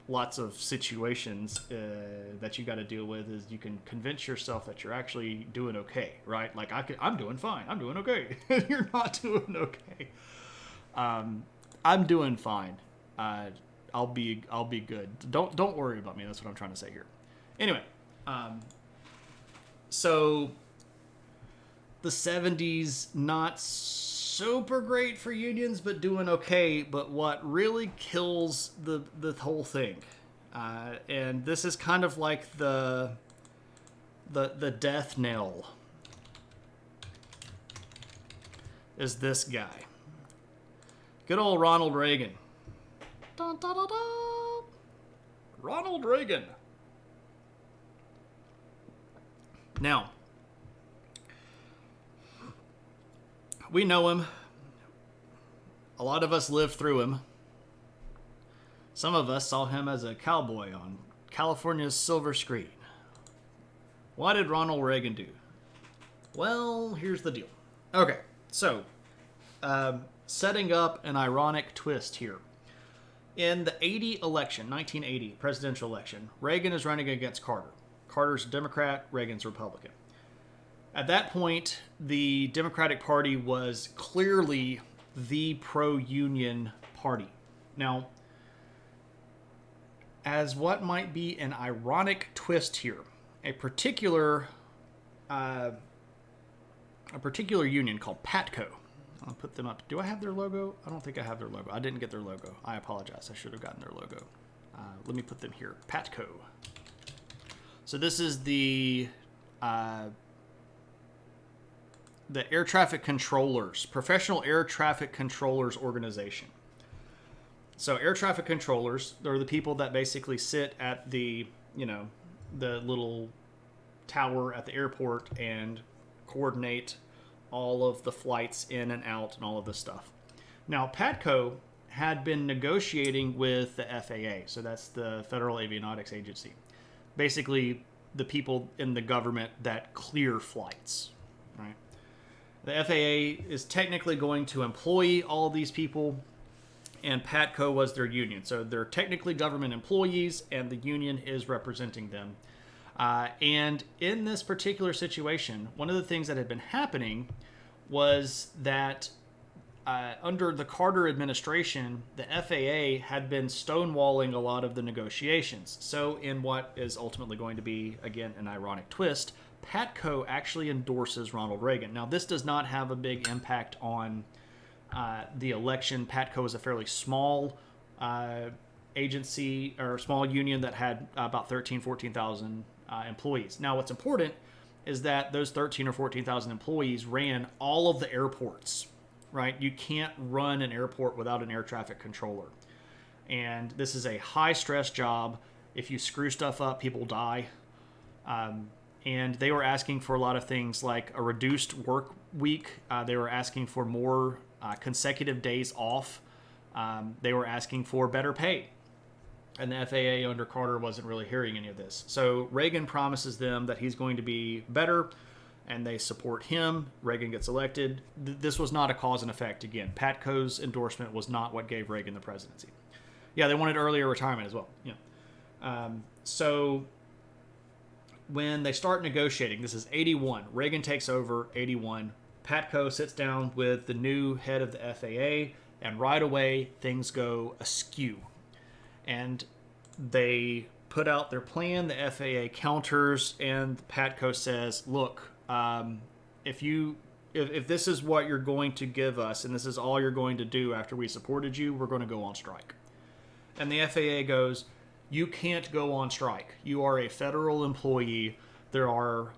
A: lots of situations that you got to deal with is you can convince yourself that you're actually doing okay, right? Like I'm doing fine. I'm doing okay. You're not doing okay. I'm doing fine. I'll be good. Don't worry about me. That's what I'm trying to say here. Anyway, so the 70s, not super great for unions, but doing okay. But what really kills the whole thing, and this is kind of like the death knell, is this guy. Good old Ronald Reagan. Dun, dun, dun, dun. Ronald Reagan. Now, we know him. A lot of us lived through him. Some of us saw him as a cowboy on California's silver screen. What did Ronald Reagan do? Well, here's the deal. Okay, so setting up an ironic twist here. In the 1980 presidential election, Reagan is running against Carter. Carter's a Democrat, Reagan's a Republican. At that point, the Democratic Party was clearly the pro-union party. Now, as what might be an ironic twist here, a particular union called Patco. I'll put them up. Do I have their logo? I don't think I have their logo. I didn't get their logo. I apologize. I should have gotten their logo. Let me put them here. Patco. So this is the air traffic controllers, professional air traffic controllers organization. So air traffic controllers, they're the people that basically sit at the little tower at the airport and coordinate all of the flights in and out and all of this stuff. Now, Patco had been negotiating with the FAA, so that's the Federal Avionics Agency. Basically, the people in the government that clear flights, right? The FAA is technically going to employ all of these people, and Patco was their union. So they're technically government employees, and the union is representing them. And in this particular situation, one of the things that had been happening was that under the Carter administration, the FAA had been stonewalling a lot of the negotiations. So in what is ultimately going to be, again, an ironic twist, Patco actually endorses Ronald Reagan. Now, this does not have a big impact on the election. Patco is a fairly small agency or small union that had about 14,000 employees. Now, what's important is that those 13 or 14,000 employees ran all of the airports, right? You can't run an airport without an air traffic controller. And this is a high stress job. If you screw stuff up, people die. And they were asking for a lot of things like a reduced work week. They were asking for more consecutive days off. They were asking for better pay. And the FAA under Carter wasn't really hearing any of this. So Reagan promises them that he's going to be better, and they support him. Reagan gets elected. This was not a cause and effect. Again, Patco's endorsement was not what gave Reagan the presidency. Yeah, they wanted earlier retirement as well. Yeah. So when they start negotiating, this is 81. Reagan takes over, 81. Patco sits down with the new head of the FAA, and right away things go askew. And they put out their plan. The FAA counters, and Patco says, "Look, if this is what you're going to give us, and this is all you're going to do after we supported you, we're going to go on strike." And the FAA goes, "You can't go on strike. You are a federal employee. There are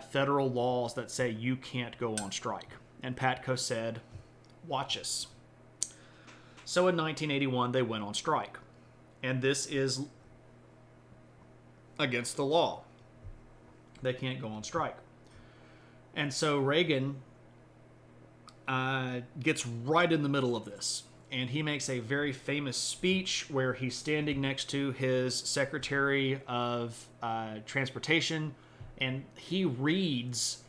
A: federal laws that say you can't go on strike." And Patco said, "Watch us." So in 1981, they went on strike. And this is against the law. They can't go on strike. And so Reagan gets right in the middle of this. And he makes a very famous speech where he's standing next to his Secretary of Transportation, and he reads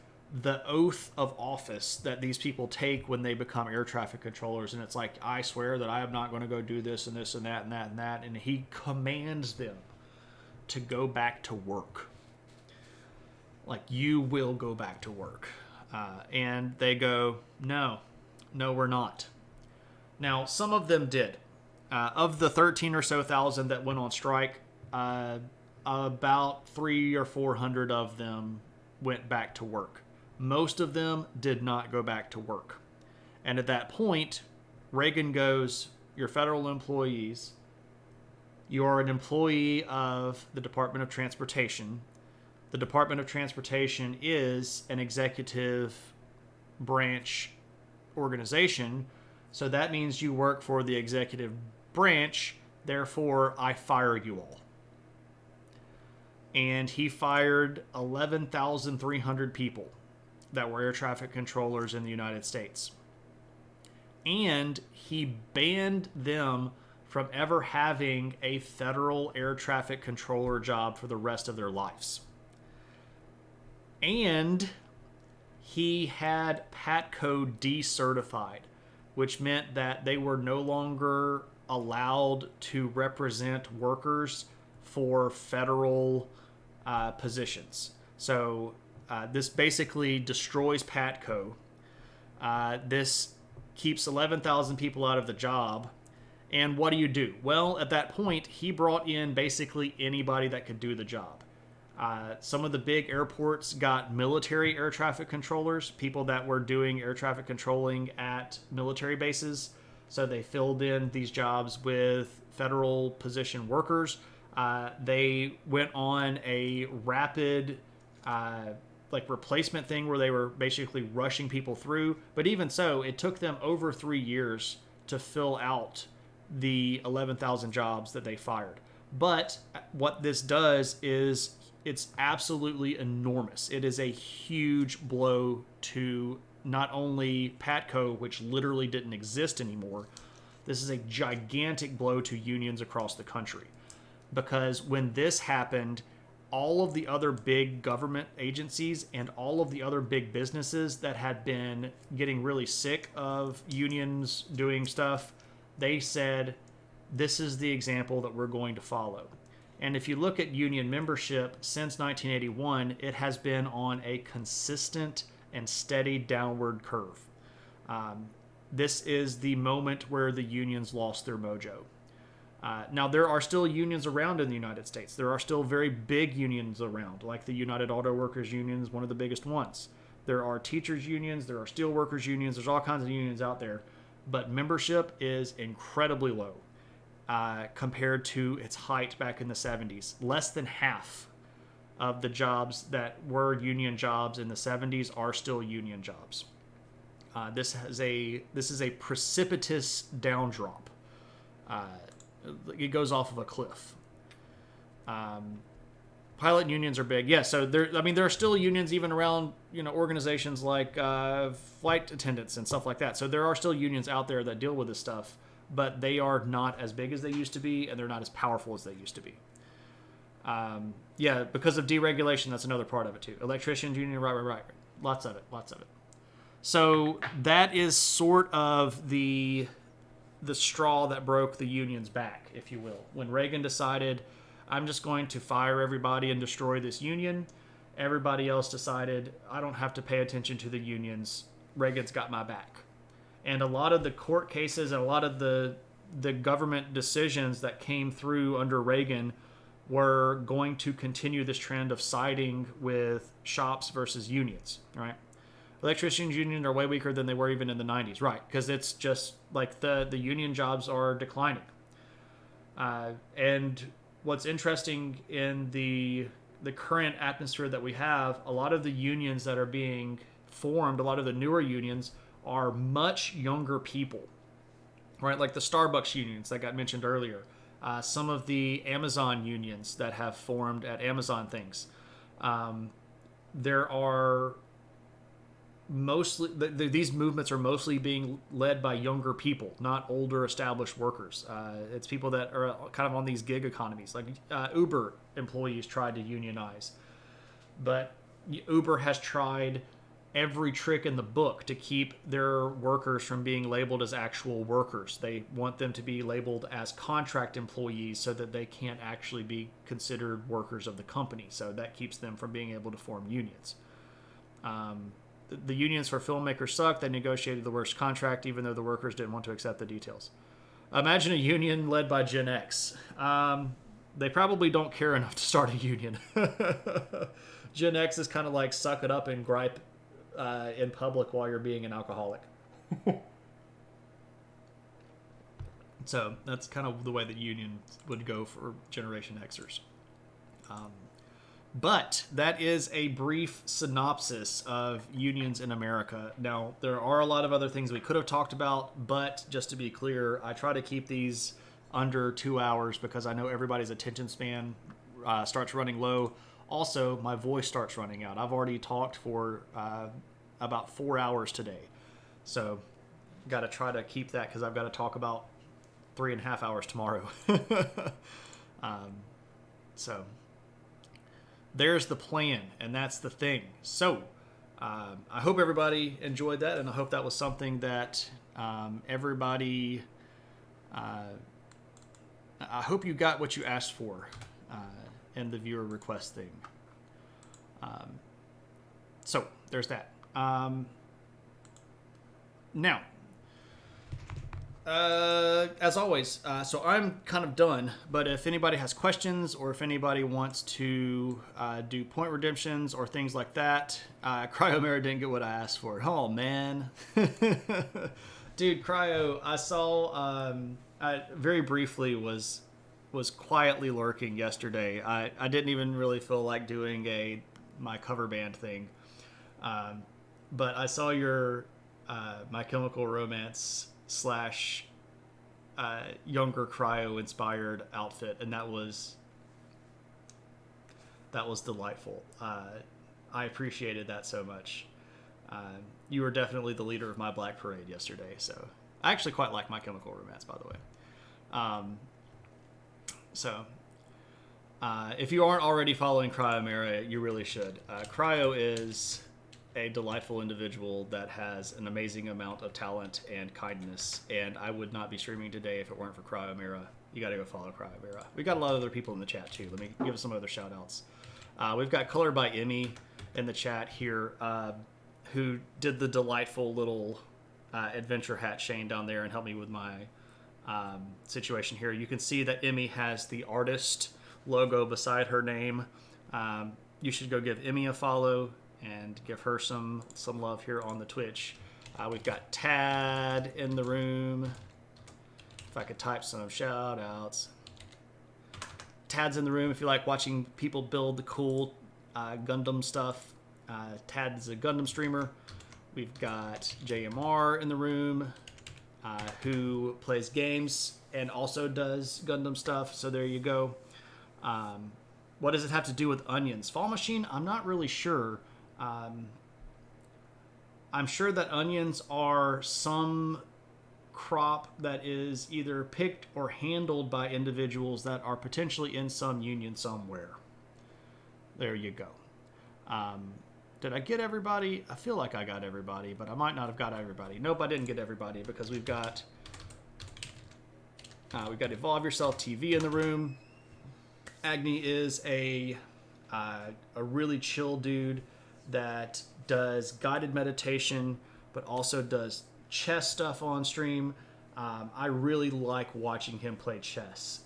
A: the oath of office that these people take when they become air traffic controllers. And it's like, "I swear that I am not going to go do this and this and that and that and that." And he commands them to go back to work. Like, "You will go back to work." And they go, no, we're not. Now, some of them did. Of the 13 or so thousand that went on strike, about 300 or 400 of them went back to work. Most of them did not go back to work. And at that point, Reagan goes, "You're federal employees. You are an employee of the Department of Transportation. The Department of Transportation is an executive branch organization. So that means you work for the executive branch. Therefore, I fire you all." And he fired 11,300 people that were air traffic controllers in the United States. And he banned them from ever having a federal air traffic controller job for the rest of their lives. And he had Patco decertified, which meant that they were no longer allowed to represent workers for federal positions. So this basically destroys Patco. This keeps 11,000 people out of the job. And what do? Well, at that point, he brought in basically anybody that could do the job. Some of the big airports got military air traffic controllers, people that were doing air traffic controlling at military bases. So they filled in these jobs with federal position workers. They went on a rapid replacement thing where they were basically rushing people through. But even so, it took them over 3 years to fill out the 11,000 jobs that they fired. But what this does is it's absolutely enormous. It is a huge blow to not only Patco, which literally didn't exist anymore. This is a gigantic blow to unions across the country. Because when this happened, all of the other big government agencies and all of the other big businesses that had been getting really sick of unions doing stuff, they said, this is the example that we're going to follow. And if you look at union membership since 1981, it has been on a consistent and steady downward curve. This is the moment where the unions lost their mojo. Now, there are still unions around in the United States. There are still very big unions around, like the United Auto Workers Union is one of the biggest ones. There are teachers unions, there are steel workers unions, there's all kinds of unions out there. but membership is incredibly low compared to its height back in the 70s. Less than half of the jobs that were union jobs in the 70s are still union jobs. This is a precipitous down drop. It goes off of a cliff. Pilot unions are big. Yeah, so there are still unions even around, organizations like flight attendants and stuff like that. So there are still unions out there that deal with this stuff, but they are not as big as they used to be, and they're not as powerful as they used to be. Because of deregulation, that's another part of it too. Electricians union, right. Lots of it. So that is sort of the straw that broke the union's back, if you will. When Reagan decided, I'm just going to fire everybody and destroy this union, everybody else decided, I don't have to pay attention to the unions. Reagan's got my back. And a lot of the court cases and a lot of the government decisions that came through under Reagan were going to continue this trend of siding with shops versus unions, right? Electricians unions are way weaker than they were even in the 90s, right? Because it's just like the union jobs are declining. And what's interesting in the current atmosphere that we have, a lot of the unions that are being formed, a lot of the newer unions are much younger people, right? Like the Starbucks unions that got mentioned earlier. Some of the Amazon unions that have formed at Amazon things. There are mostly these movements are mostly being led by younger people, not older established workers. It's people that are kind of on these gig economies. Like Uber employees tried to unionize, but Uber has tried every trick in the book to keep their workers from being labeled as actual workers. They want them to be labeled as contract employees so that they can't actually be considered workers of the company. So that keeps them from being able to form unions. The unions for filmmakers suck. They negotiated the worst contract even though the workers didn't want to accept the details. Imagine a union led by Gen X. They probably don't care enough to start a union. Gen X is kind of like suck it up and gripe in public while you're being an alcoholic. So that's kind of the way that unions would go for Generation Xers. But that is a brief synopsis of unions in America. Now, there are a lot of other things we could have talked about, but just to be clear, I try to keep these under 2 hours because I know everybody's attention span starts running low. Also, my voice starts running out. I've already talked for about 4 hours today. So, got to try to keep that because I've got to talk about 3.5 hours tomorrow. So, there's the plan, and that's the thing. So, I hope everybody enjoyed that, and I hope that was something that everybody... I hope you got what you asked for in the viewer request thing. So, there's that. Now, as always, so I'm kind of done, but if anybody has questions or if anybody wants to do point redemptions or things like that, Cryomera didn't get what I asked for. Oh, man. Dude, Cryo, I saw, I very briefly was quietly lurking yesterday. I didn't even really feel like doing my cover band thing. But I saw your My Chemical Romance / younger Cryo inspired outfit, and that was delightful. I appreciated that so much. You were definitely the leader of my Black Parade yesterday, so I actually quite like My Chemical Romance, by the way. If you aren't already following Cryomera, you really should. Cryo is a delightful individual that has an amazing amount of talent and kindness, and I would not be streaming today if it weren't for Cryomera. You got to go follow Cryomera. We got a lot of other people in the chat too. Let me give some other shout outs. We've got Color by Emmy in the chat here, who did the delightful little adventure hat Shane down there and helped me with my situation here. You can see that Emmy has the artist logo beside her name. You should go give Emmy a follow and give her some love here on the Twitch. We've got Tad in the room. If I could type some shout outs. Tad's in the room if you like watching people build the cool Gundam stuff. Tad is a Gundam streamer. We've got JMR in the room, who plays games and also does Gundam stuff. So there you go. What does it have to do with onions? Fall Machine? I'm not really sure. I'm sure that onions are some crop that is either picked or handled by individuals that are potentially in some union somewhere. There you go. Did I get everybody? I feel like I got everybody, but I might not have got everybody. Nope, I didn't get everybody because we've got Evolve Yourself TV in the room. Agni is a really chill dude that does guided meditation, but also does chess stuff on stream. I really like watching him play chess.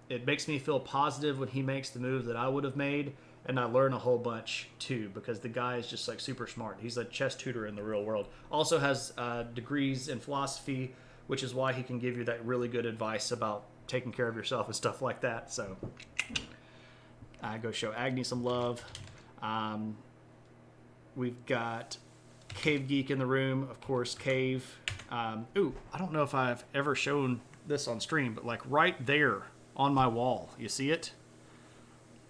A: It makes me feel positive when he makes the move that I would have made, and I learn a whole bunch too because the guy is just like super smart. He's a chess tutor in the real world. Also has degrees in philosophy, which is why he can give you that really good advice about taking care of yourself and stuff like that. So I go show Agni some love. We've got Cave Geek in the room, of course. Cave. I don't know if I've ever shown this on stream, but like right there on my wall, you see it?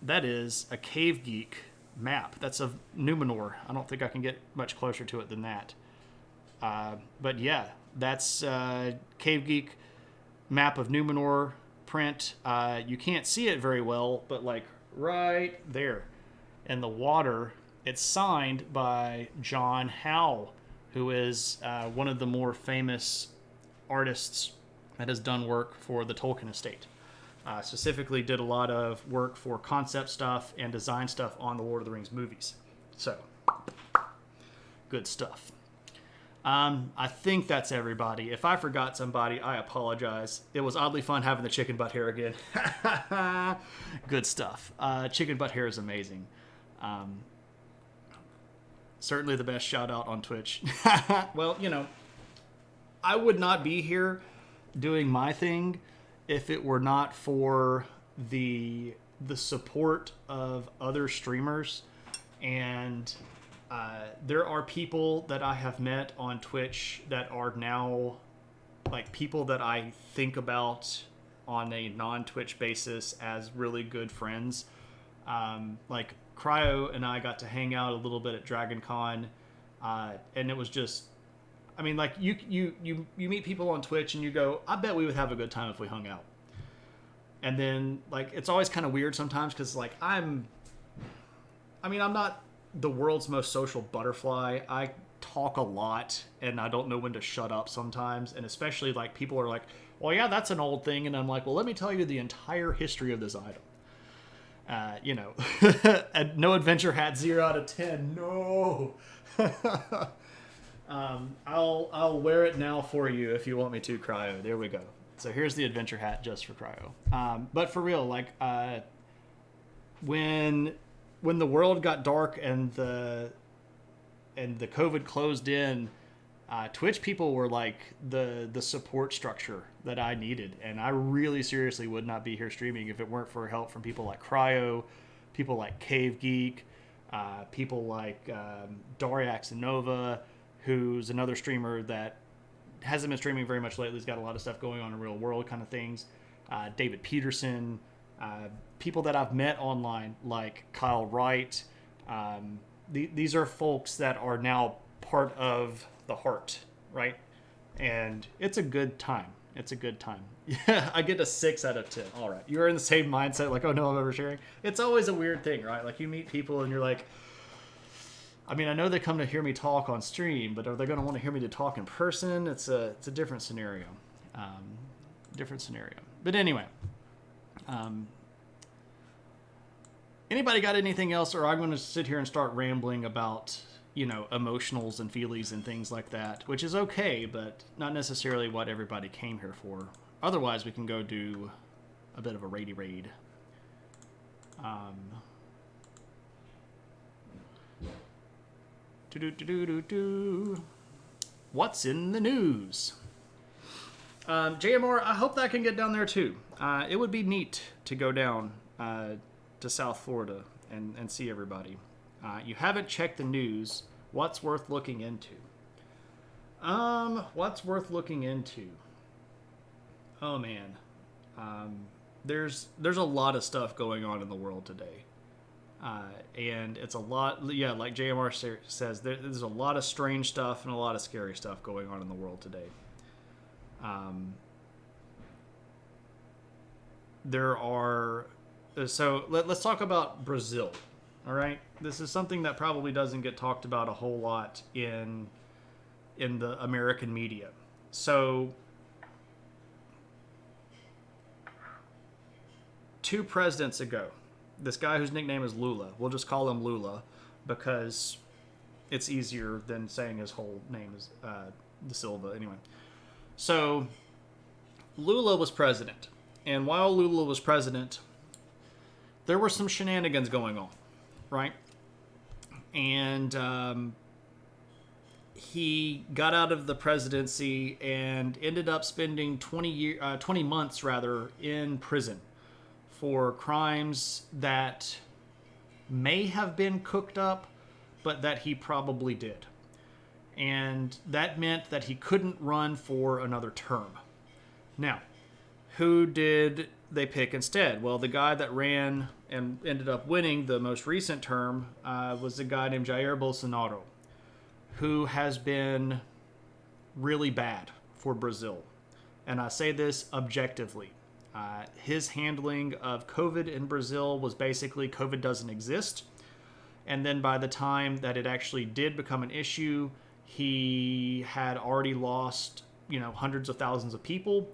A: That is a Cave Geek map. That's of Numenor. I don't think I can get much closer to it than that. But yeah, that's Cave Geek map of Numenor print. You can't see it very well, but like right there in the water, it's signed by John Howe, who is one of the more famous artists that has done work for the Tolkien estate. Specifically did a lot of work for concept stuff and design stuff on the Lord of the Rings movies. So, good stuff. I think that's everybody. If I forgot somebody, I apologize. It was oddly fun having the chicken butt hair again. Good stuff. Chicken butt hair is amazing. Certainly the best shout out on Twitch. Well, you know, I would not be here doing my thing if it were not for the support of other streamers. And there are people that I have met on Twitch that are now like people that I think about on a non-Twitch basis as really good friends. Like Cryo and I got to hang out a little bit at Dragon Con, and it was just, I mean, like you meet people on Twitch and you go, I bet we would have a good time if we hung out. And then like it's always kind of weird sometimes because like I'm not the world's most social butterfly. I talk a lot and I don't know when to shut up sometimes, and especially like people are like, well, yeah, that's an old thing, and I'm like, well, let me tell you the entire history of this item. No adventure hat, 0 out of 10. No. I'll wear it now for you if you want me to, Cryo. There we go. So here's the adventure hat just for Cryo. But for real, like when the world got dark and the COVID closed in, Twitch people were like the support structure that I needed, and I really seriously would not be here streaming if it weren't for help from people like Cryo, people like Cave Geek, people like Dariax and Nova, who's another streamer that hasn't been streaming very much lately. He's got a lot of stuff going on in real world kind of things. David Peterson, people that I've met online like Kyle Wright. These are folks that are now part of the heart, right? And it's a good time. It's a good time. Yeah, I get a 6 out of 10. All right. You're in the same mindset, like, oh no, I'm oversharing. It's always a weird thing, right? Like you meet people and you're like, I mean, I know they come to hear me talk on stream, but are they going to want to hear me to talk in person? It's a different scenario. But anyway, anybody got anything else, or I'm going to sit here and start rambling about, you know, emotionals and feelies and things like that, which is okay, but not necessarily what everybody came here for. Otherwise, we can go do a bit of a raid. what's in the news. JMR, I hope that can get down there too. It would be neat to go down to South Florida and see everybody. You haven't checked the news. What's worth looking into? What's worth looking into? Oh man, there's a lot of stuff going on in the world today, and it's a lot. Yeah, like JMR says, there's a lot of strange stuff and a lot of scary stuff going on in the world today. There are. So let's talk about Brazil. All right, this is something that probably doesn't get talked about a whole lot in the American media. So 2 presidents ago, this guy whose nickname is Lula, we'll just call him Lula because it's easier than saying his whole name is De Silva. Anyway, so Lula was president, and while Lula was president, there were some shenanigans going on, right? And he got out of the presidency and ended up spending 20 months rather in prison for crimes that may have been cooked up, but that he probably did. And that meant that he couldn't run for another term. Now, who did they pick instead? Well, the guy that ran and ended up winning the most recent term was a guy named Jair Bolsonaro, who has been really bad for Brazil. And I say this objectively. His handling of COVID in Brazil was basically COVID doesn't exist. And then by the time that it actually did become an issue, he had already lost, hundreds of thousands of people.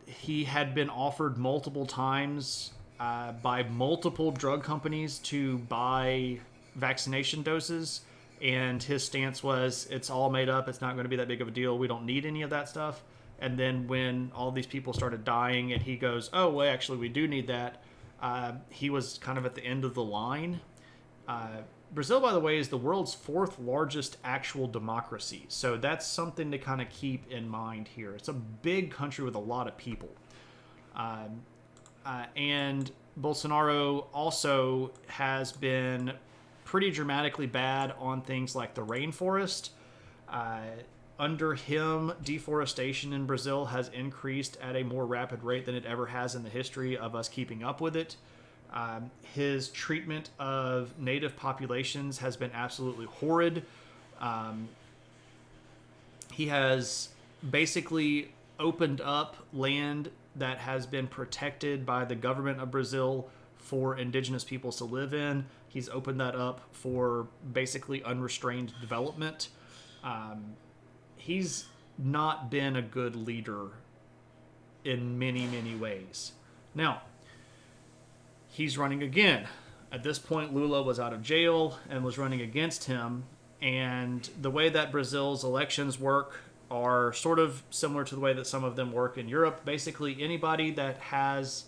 A: He had been offered multiple times by multiple drug companies to buy vaccination doses, and his stance was, it's all made up, it's not going to be that big of a deal, we don't need any of that stuff. And then when all these people started dying and he goes, oh well, actually we do need that, he was kind of at the end of the line. Brazil, by the way, is the world's 4th largest actual democracy, so that's something to kind of keep in mind here. It's a big country with a lot of people. And Bolsonaro also has been pretty dramatically bad on things like the rainforest. Under him, deforestation in Brazil has increased at a more rapid rate than it ever has in the history of us keeping up with it. His treatment of native populations has been absolutely horrid. He has basically opened up land that has been protected by the government of Brazil for indigenous peoples to live in. He's opened that up for basically unrestrained development. He's not been a good leader in many, many ways. Now, he's running again. At this point, Lula was out of jail and was running against him. And the way that Brazil's elections work are sort of similar to the way that some of them work in Europe. Basically, anybody that has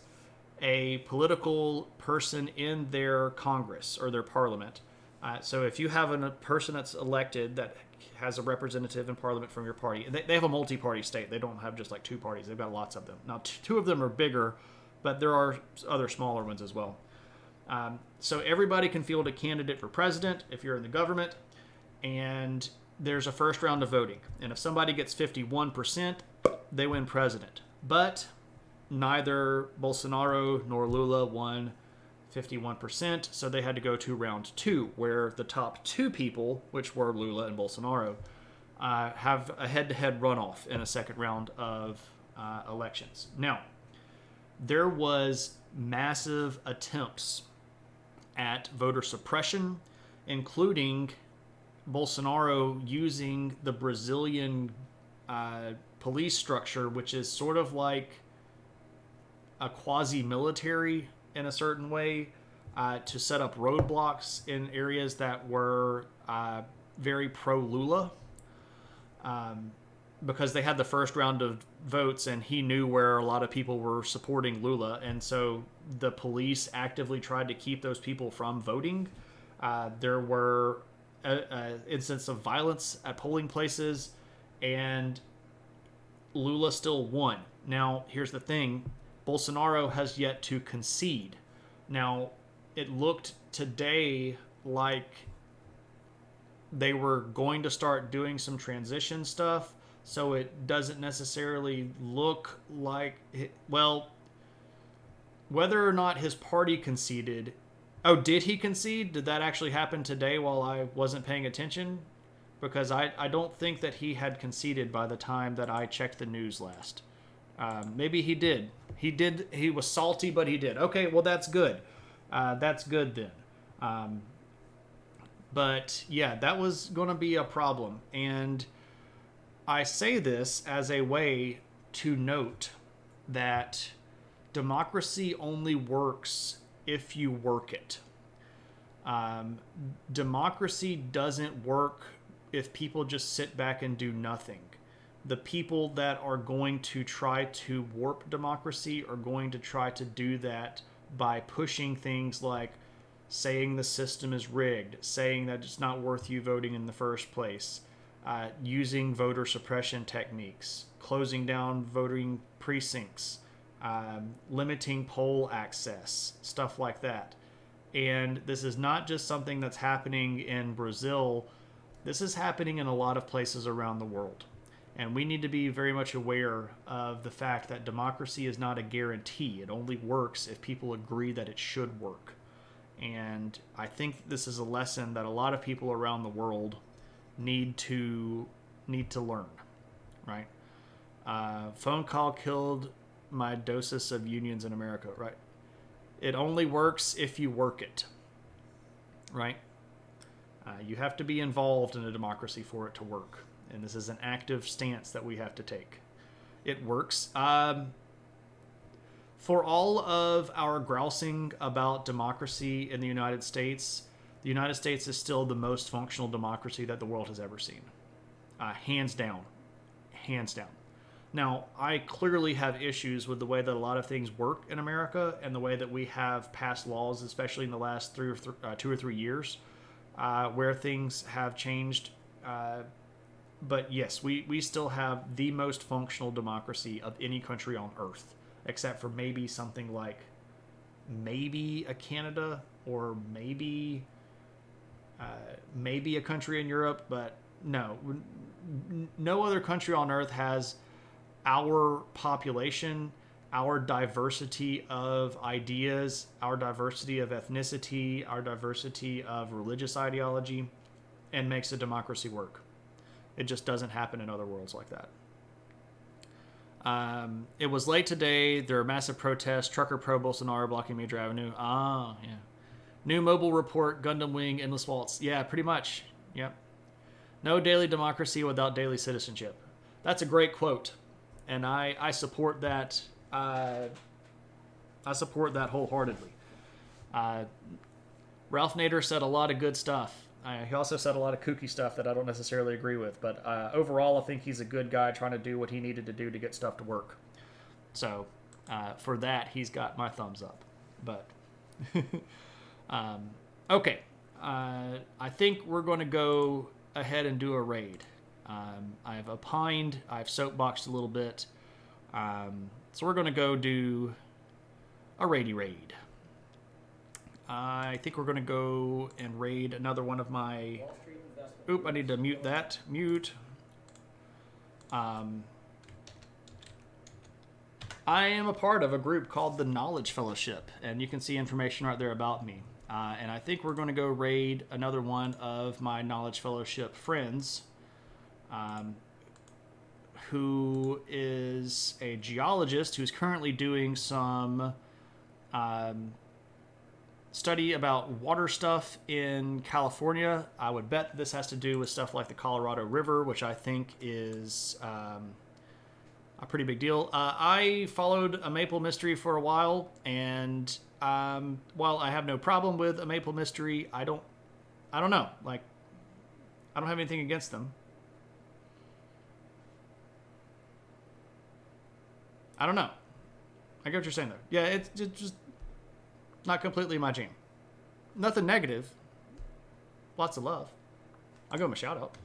A: a political person in their Congress or their parliament. So if you have a person that's elected that has a representative in parliament from your party, they have a multi-party state. They don't have just like 2 parties. They've got lots of them. Now, 2 of them are bigger, but there are other smaller ones as well. So everybody can field a candidate for president if you're in the government, and there's a first round of voting. And if somebody gets 51%, they win president. But neither Bolsonaro nor Lula won 51%, so they had to go to round 2, where the top 2 people, which were Lula and Bolsonaro, have a head-to-head runoff in a second round of elections. Now, there was massive attempts at voter suppression, including Bolsonaro using the Brazilian police structure, which is sort of like a quasi-military in a certain way, to set up roadblocks in areas that were very pro-Lula, because they had the first round of votes and he knew where a lot of people were supporting Lula, and so the police actively tried to keep those people from voting. There were instance of violence at polling places, and Lula still won. Now, here's the thing: Bolsonaro has yet to concede. Now, it looked today like they were going to start doing some transition stuff, so it doesn't necessarily look like, well, whether or not his party conceded. Oh, did he concede? Did that actually happen today while I wasn't paying attention? Because I don't think that he had conceded by the time that I checked the news last. Maybe he did. He did. He was salty, but he did. Okay, well, that's good. That's good then. But yeah, that was going to be a problem. And I say this as a way to note that democracy only works if you work it. Democracy doesn't work if people just sit back and do nothing. The people that are going to try to warp democracy are going to try to do that by pushing things like saying the system is rigged, saying that it's not worth you voting in the first place, using voter suppression techniques, closing down voting precincts, limiting poll access, stuff like that. And this is not just something that's happening in Brazil. This is happening in a lot of places around the world. And we need to be very much aware of the fact that democracy is not a guarantee. It only works if people agree that it should work. And I think this is a lesson that a lot of people around the world need to learn, right? Phone call killed my doses of unions in America, right? It only works if you work it, right? You have to be involved in a democracy for it to work. And this is an active stance that we have to take. It works. For all of our grousing about democracy in the United States is still the most functional democracy that the world has ever seen. Hands down. Hands down. Now, I clearly have issues with the way that a lot of things work in America and the way that we have passed laws, especially in the last 2 or 3 years, where things have changed. But yes, we still have the most functional democracy of any country on earth, except for maybe something like maybe a Canada or maybe a country in Europe, but no other country on earth has our population, our diversity of ideas, our diversity of ethnicity, our diversity of religious ideology, and makes a democracy work. It just doesn't happen in other worlds like that. It was late today. There are massive protests. Trucker pro-Bolsonaro blocking major avenue. Yeah. New mobile report, Gundam Wing, Endless Waltz. Yeah, pretty much. Yep. No daily democracy without daily citizenship. That's a great quote. And I support that. I support that wholeheartedly. Ralph Nader said a lot of good stuff. He also said a lot of kooky stuff that I don't necessarily agree with. But overall, I think he's a good guy trying to do what he needed to do to get stuff to work. So for that, he's got my thumbs up. But okay. I think we're going to go ahead and do a raid. I've opined. I've soapboxed a little bit. So we're going to go do a raid. I think we're going to go and raid another one of my... Oop, I need to mute that. Mute. I am a part of a group called the Knowledge Fellowship, and you can see information right there about me. And I think we're going to go raid another one of my Knowledge Fellowship friends, who is a geologist who's currently doing some study about water stuff in California. I would bet this has to do with stuff like the Colorado River, which I think is a pretty big deal. I followed a Maple Mystery for a while, and while I have no problem with a Maple Mystery, I don't know. Like, I don't have anything against them. I don't know. I get what you're saying, though. Yeah, it's just not completely my jam. Nothing negative. Lots of love. I'll give him a shout out.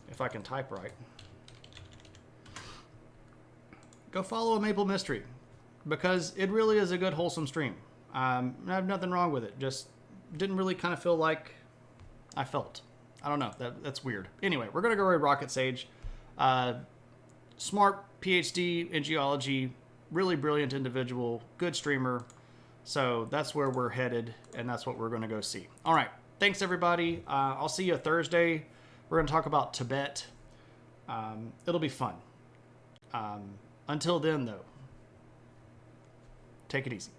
A: If I can type right. Go follow a Maple Mystery, because it really is a good, wholesome stream. I have nothing wrong with it. Just didn't really kind of feel like I felt. I don't know. That's weird. Anyway, we're going to go raid Rocket Sage. Smart PhD in geology, really brilliant individual, good streamer. So that's where we're headed, and that's what we're going to go see. All right. Thanks, everybody. I'll see you Thursday. We're going to talk about Tibet. It'll be fun. Until then, though, take it easy.